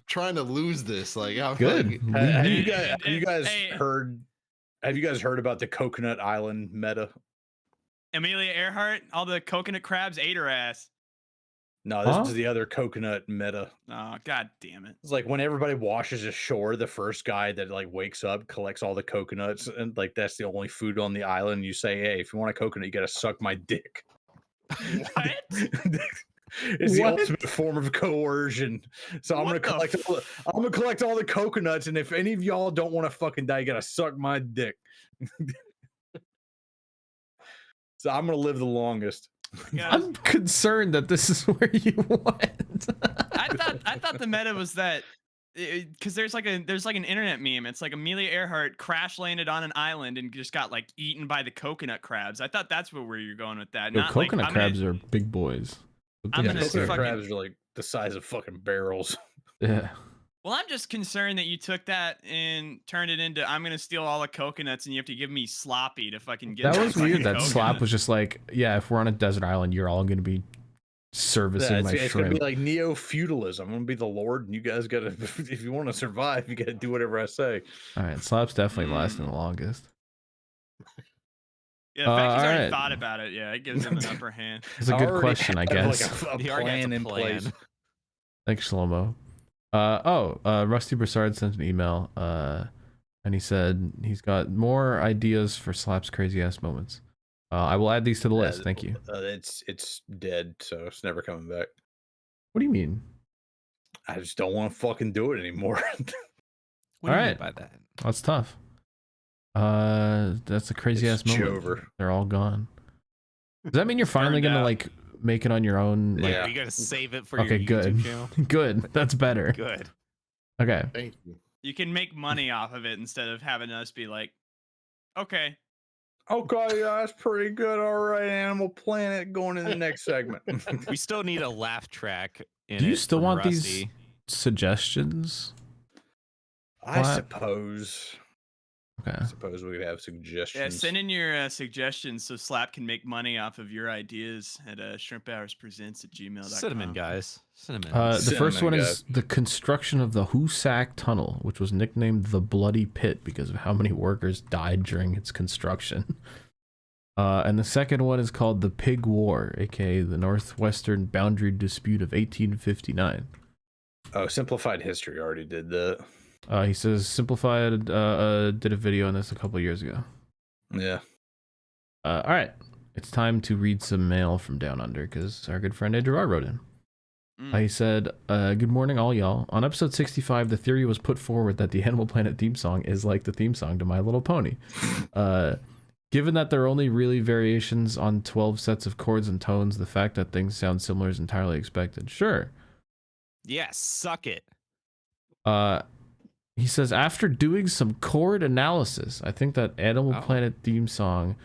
trying to lose this. Like, I'm Good. like- Have We- you guys, have you guys Hey. heard? Have you guys heard about the Coconut Island meta? Amelia Earhart, all the coconut crabs ate her ass. No, this Huh? is the other coconut meta. Oh, god damn it. It's like when everybody washes ashore, the first guy that like wakes up collects all the coconuts, and like that's the only food on the island. You say, "Hey, if you want a coconut, you got to suck my dick." What? It's the What? ultimate form of coercion. So I'm What gonna the collect. I'm gonna collect all the coconuts, and if any of y'all don't want to fucking die, you gotta suck my dick. So I'm gonna live the longest. Guys, I'm concerned that this is where you went. I thought the meta was that because there's like an internet meme. It's like Amelia Earhart crash landed on an island and just got like eaten by the coconut crabs. I thought that's where you're going with that. Yo, Not coconut like, crabs are big boys. I'm Yeah, gonna coconut fucking- crabs are like the size of fucking barrels. Yeah. Well, I'm just concerned that you took that and turned it into I'm gonna steal all the coconuts and you have to give me sloppy to fucking get. That my was fucking weird. That Slap coconut. was just like, yeah, if we're on a desert island, you're all going to be servicing my It's gonna shrimp. be like neo feudalism. I'm gonna be the lord, and you guys gotta. If you want to survive, you gotta do whatever I say. All right, Slap's definitely Mm. lasting the longest. Yeah, the fact he's already alright. thought about it, yeah, it gives him an upper hand. It's a I good already question, I have, guess. Like a He already has plan a in plan. place. Thanks, Shlomo. Rusty Broussard sent an email, and he said he's got more ideas for Slap's crazy ass moments. I will add these to the list. Thank you. It's dead, so it's never coming back. What do you mean? I just don't want to fucking do it anymore. What do you Alright. mean by that? That's tough. That's a crazy ass It's moment. over. They're all gone. Does that mean you're finally Burned gonna out. like make it on your own? Like, Yeah. Are you gonna save it for okay, your good. YouTube channel? Good. That's better. Good. Okay. Thank you. You can make money off of it instead of having us be like, okay, Okay, yeah, that's pretty good. All right, Animal Planet, going to the next segment. We still need a laugh track. In Do you it still from want these Rusty. suggestions? I What? suppose. Okay. I suppose we could have suggestions. yeah, send in your suggestions so Slap can make money off of your ideas at ShrimpHoursPresents@gmail.com. Send 'em in, guys. Send 'em in. The first Cinnamon one guy. is the construction of the Hoosac Tunnel, which was nicknamed the Bloody Pit because of how many workers died during its construction. And the second one is called the Pig War, aka the Northwestern Boundary Dispute of 1859. Oh, Simplified History already did that. He says Simplified did a video on this a couple years ago. Yeah. All right, it's time to read some mail from Down Under because our good friend Andrew R wrote in. He said, good morning, all y'all. On episode 65, the theory was put forward that the Animal Planet theme song is like the theme song to My Little Pony. Given that there are only really variations on 12 sets of chords and tones, the fact that things sound similar is entirely expected. Sure. Yes, suck it. He says, after doing some chord analysis, I think that Animal Planet theme song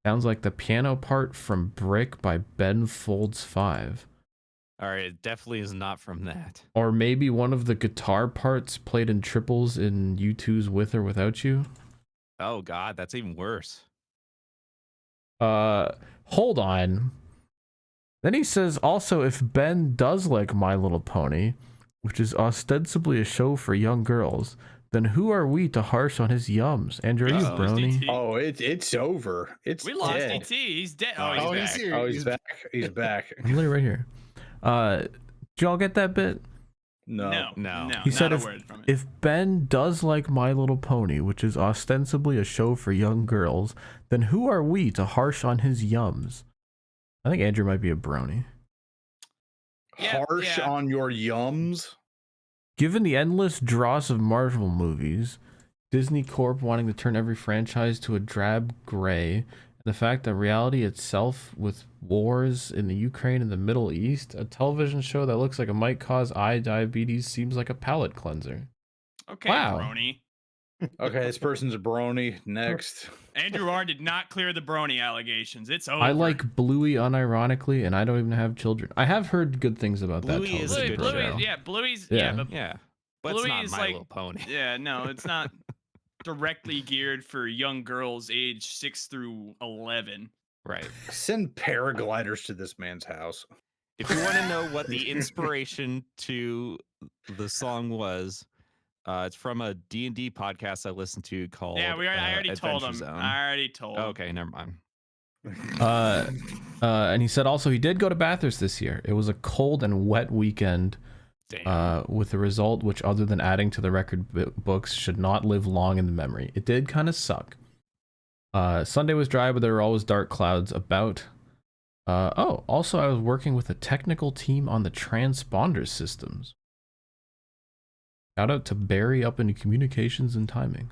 sounds like the piano part from Brick by Ben Folds 5. All right, it definitely is not from that. Or maybe one of the guitar parts played in triples in U2's With or Without You. Oh God, that's even worse. Hold on. Then he says, also, if Ben does like My Little Pony, which is ostensibly a show for young girls, then who are we to harsh on his yums? Andrew, are you Uh-oh, brony? DT. Oh, it's over. We lost dead. DT. He's dead. Oh, Oh, he's back. back. here. Oh, he's back. He's back. I'm literally right here. Did y'all get that bit? No. He said not a word from it. if Ben does like My Little Pony, which is ostensibly a show for young girls, then who are we to harsh on his yums? I think Andrew might be a brony. Yeah, Harsh yeah. on your yums. Given the endless dross of Marvel movies, Disney Corp wanting to turn every franchise to a drab gray, and the fact that reality itself, with wars in the Ukraine and the Middle East, a television show that looks like it might cause eye diabetes seems like a palate cleanser. Okay, Wow. brony. Okay, this person's a brony. Next. Andrew R did not clear the brony allegations. It's over. I like Bluey unironically, and I don't even have children. I have heard good things about Bluey that is a television good program. show. Yeah, Bluey's. Yeah. Yeah, but Yeah, but Bluey it's not is My like- Little Pony. yeah, no, it's not directly geared for young girls age 6 through 11. Right. Send paragliders to this man's house. If you want to know what the inspiration to the song was, it's from a D&D podcast I listened to called Yeah, I already told Adventure him. Zone. I already told him. Okay, never mind. And he said also he did go to Bathurst this year. It was a cold and wet weekend, Damn. with a result which, other than adding to the record books, should not live long in the memory. It did kind of suck. Sunday was dry, but there were always dark clouds about. Also, I was working with a technical team on the transponder systems. Shout out to Barry up into communications and timing.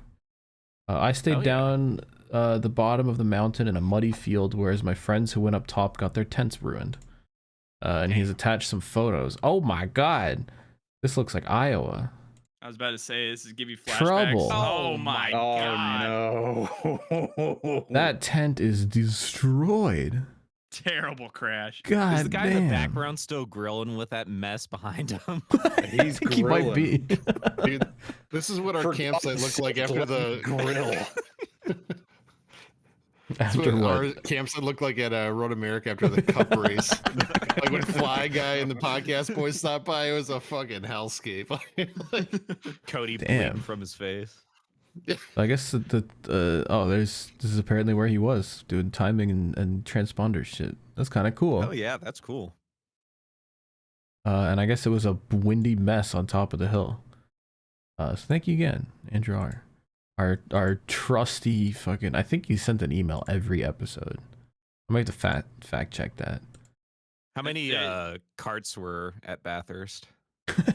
I stayed Hell yeah. down the bottom of the mountain in a muddy field, whereas my friends who went up top got their tents ruined. And he's attached some photos. Oh my god. This looks like Iowa. I was about to say, this is give you flashbacks. Trouble. Oh my god. no. That tent is destroyed. Terrible crash. God Is the guy in damn. the background still grilling with that mess behind him? He's I think he might be. Dude, this is what our For campsite God's looked like sake, after let the me grill. That's After what what? our campsite looked like at Road America after the Cup race. Like when Fly Guy and the podcast boys stopped by, it was a fucking hellscape. Cody Damn. blinked from his face. I guess this is apparently where he was doing timing and transponder shit. That's kind of cool. Oh yeah, that's cool. And I guess it was a windy mess on top of the hill. So thank you again, Andrew R. Our trusty fucking. I think you sent an email every episode. I might have to fact check that. How many carts were at Bathurst?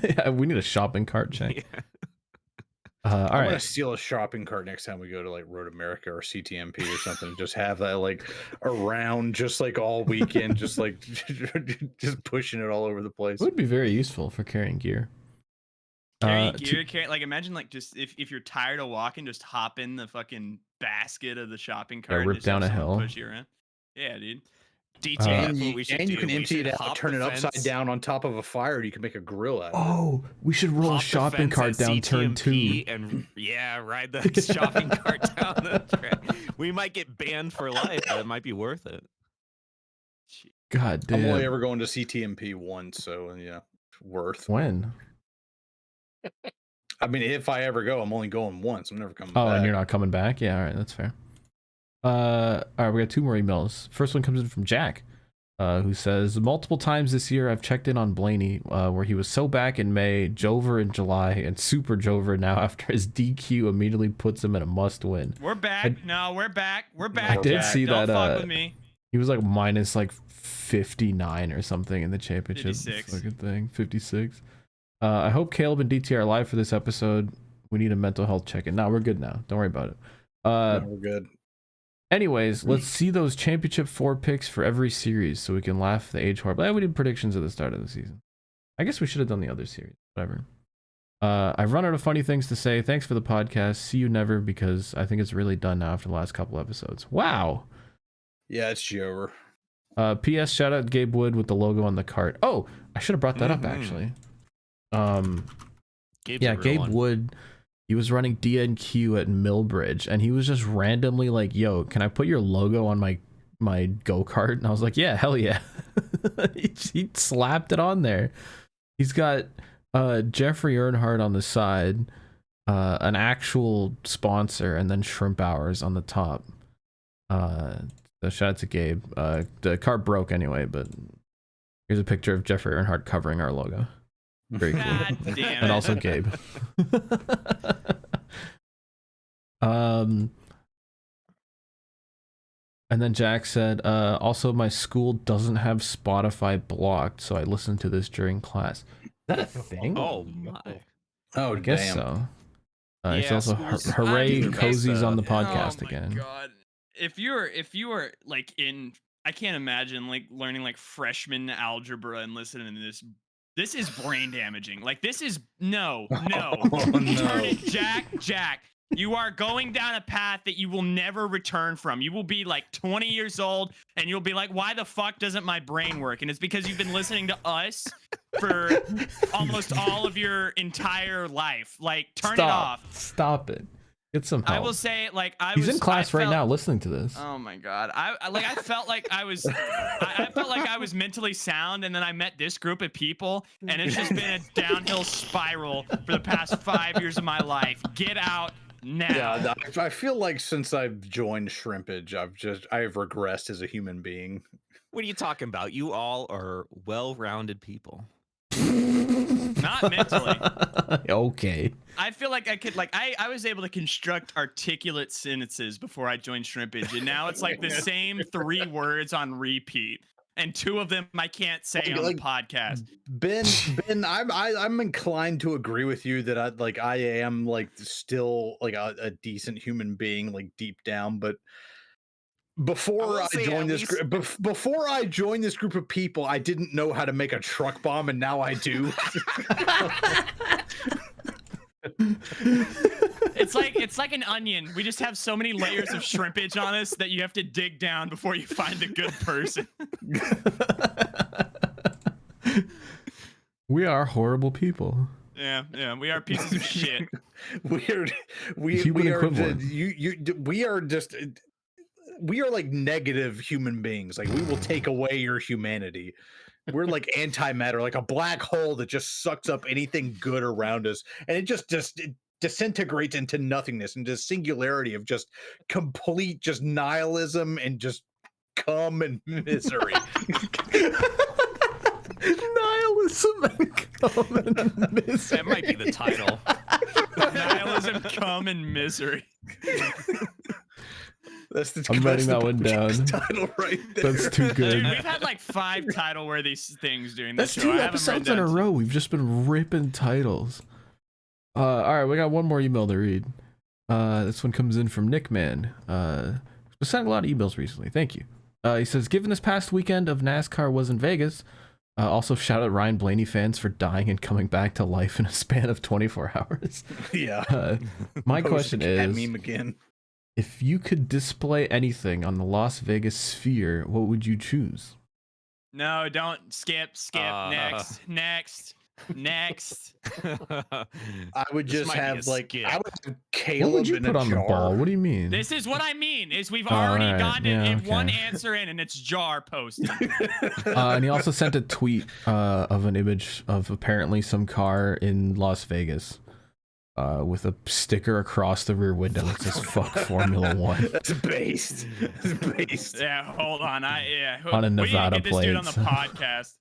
Yeah, we need a shopping cart check. Yeah. All I'm gonna right. steal a shopping cart next time we go to like Road America or CTMP or something. Just have that like around just like all weekend, just like just pushing it all over the place. It would be very useful for carrying gear. Carrying To- gear, like imagine like just if you're tired of walking, just hop in the fucking basket of the shopping cart. and rip just have down a someone hill. Push you around. Yeah, dude. DT, And that's you, what we should and you do. can We empty should it out, hop turn the it upside fence- down on top of a fire, and you can make a grill out of it. Oh, we should roll a hop the shopping fence cart at down turn 2. CTMP and yeah, ride the shopping cart down the track. We might get banned for life, but it might be worth it. God I'm only damn. ever going to CTMP once, so yeah, worth. When? I mean, if I ever go, I'm only going once. I'm never coming Oh, back. and you're not coming back? Yeah, all right, that's fair. All right, we got 2 more emails. First one comes in from Jack, who says, multiple times this year I've checked in on Blaney, where he was so back in May, Jover in July, and super Jover now after his DQ immediately puts him in a must-win. We're back. No, we're back. We're back. I did Jack. see Don't that, fuck with me. He was like minus like 59 or something in the championship 56. fucking thing. 56. I hope Caleb and DT are live for this episode. We need a mental health check-in. No, we're good now. Don't worry about it. No, we're good. Anyways, let's see those championship 4 picks for every series so we can laugh at the age horrible. We did predictions at the start of the season. I guess we should have done the other series. Whatever. I've run out of funny things to say. Thanks for the podcast. See you never, because I think it's really done now after the last couple episodes. Wow. Yeah, it's over. P.S. Shout out Gabe Wood with the logo on the cart. Oh, I should have brought that up actually. Gabe Wood. He was running DNQ at Millbridge, and he was just randomly like, "Yo, can I put your logo on my go-kart?" And I was like, "Yeah, hell yeah." he slapped it on there. He's got Jeffrey Earnhardt on the side, an actual sponsor, and then Shrimp Hours on the top. So shout out to Gabe. The car broke anyway, but here's a picture of Jeffrey Earnhardt covering our logo. Very cool. God damn And it. also Gabe. And then Jack said, also my school doesn't have Spotify blocked, so I listen to this during class. Is that a thing? Oh my. Oh, I guess damn. so. It's Yeah, also schools- hooray, I guess Cozy's so. on the Oh podcast my again. God. If you were like in, I can't imagine like learning like freshman algebra and listening to this. This is brain damaging. Like this is no. Oh, Turn no. it, Jack. You are going down a path that you will never return from. You will be like 20 years old and you'll be like, why the fuck doesn't my brain work? And it's because you've been listening to us for almost all of your entire life. Like, turn it off. Stop it. Get some help. I will say, like, He's in class right now listening to this. Oh my God. I felt like I was mentally sound, and then I met this group of people, and it's just been a downhill spiral for the past 5 years of my life. Get out now. Yeah, I feel like since I've joined Shrimpage, I've regressed as a human being. What are you talking about? You all are well-rounded people. Not mentally. Okay. I feel like I could, like, I was able to construct articulate sentences before I joined Shrimpage, and now it's like the same 3 words on repeat, and 2 of them I can't say on the podcast. Ben, I'm inclined to agree with you that I am like still like a decent human being, like deep down, but before I joined this before I joined this group of people, I didn't know how to make a truck bomb, and now I do. It's like an onion. We just have so many layers of shrimpage on us that you have to dig down before you find a good person. We are horrible people. Yeah, we are pieces of shit. We are like negative human beings. Like, we will take away your humanity. We're like antimatter, like a black hole that just sucks up anything good around us, and it just it disintegrates into nothingness, into singularity of just complete just nihilism and just cum and misery. Nihilism and cum and misery. That might be the title. Nihilism, cum, and misery. I'm writing that one down. Title right there. That's too good. Dude, we've had like 5 title-worthy things during this That's show. 2 I haven't episodes written in a down- row. We've just been ripping titles. All right, we got one more email to read. This one comes in from Nick Man. We sent a lot of emails recently. Thank you. He says, given this past weekend of NASCAR was in Vegas, also shout out Ryan Blaney fans for dying and coming back to life in a span of 24 hours. Yeah. My Post question the cat is, meme again. if you could display anything on the Las Vegas sphere, what would you choose? No, don't skip. Next. I would This just might be have a like skip. I would have Caleb What would you in put a on jar. the ball? What do you mean? This is what I mean. Is we've Oh, already alright. gotten Yeah, it in one okay. answer in, and it's jar posted. And he also sent a tweet of an image of apparently some car in Las Vegas with a sticker across the rear window that says "Fuck Formula One." That's based. That's based. Yeah, hold on. On a we need to Nevada get this dude on the plate. podcast.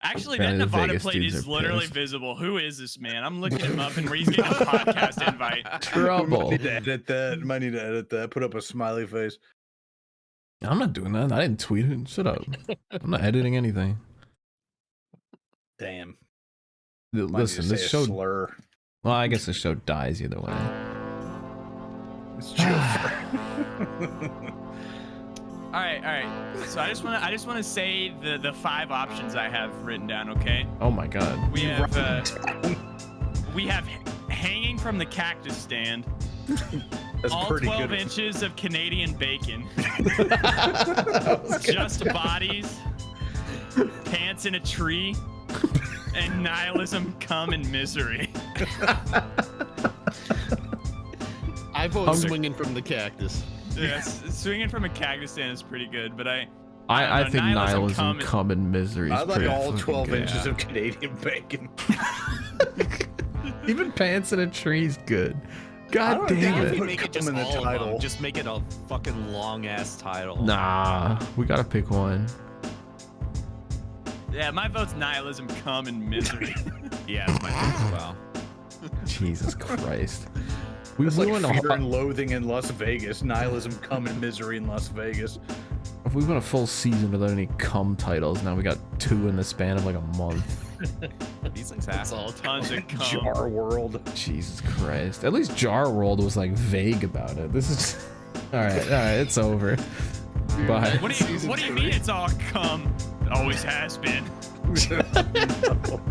Actually, that Apparently the Nevada Vegas plate dudes is are literally pissed. visible. Who is this man? I'm looking him up, and he's getting a podcast invite. Might Trouble. need to edit that. Might need to edit that. Put up a smiley face. I'm not doing that. I didn't tweet it. Shut up. I'm not editing anything. Damn. Listen, this show. slur. Well, I guess the show dies either way. It's Joker. All right. So I just want to say the 5 options I have written down. Okay. Oh my god. We have hanging from the cactus stand. That's All pretty 12 good. inches of Canadian bacon. Just bodies. Pants in a tree. And nihilism, cum, and misery. I vote swinging from the cactus. Yes, swinging from a cactus stand is pretty good, but I I don't think know, nihilism, cum, and misery is I like pretty all fucking 12 good. inches of Canadian bacon. Even pants in a tree's good. I God don't damn think If Put you it. make it cum just in the all of title. them, just make it a fucking long ass title. Nah, we gotta pick one. Yeah, my vote's nihilism, cum, and misery. Yeah, it's my vote as well. Jesus Christ. We It's like went Fear a, and Loathing in Las Vegas, Nihilism, Cum, and Misery in Las Vegas. if we went a full season without any cum titles, now we got 2 in the span of like a month. These things happen. All tons of cum. Jar World. Jesus Christ. At least Jar World was like vague about it. This is alright, it's over. Bye. What do you mean it's all cum? It always has been. No.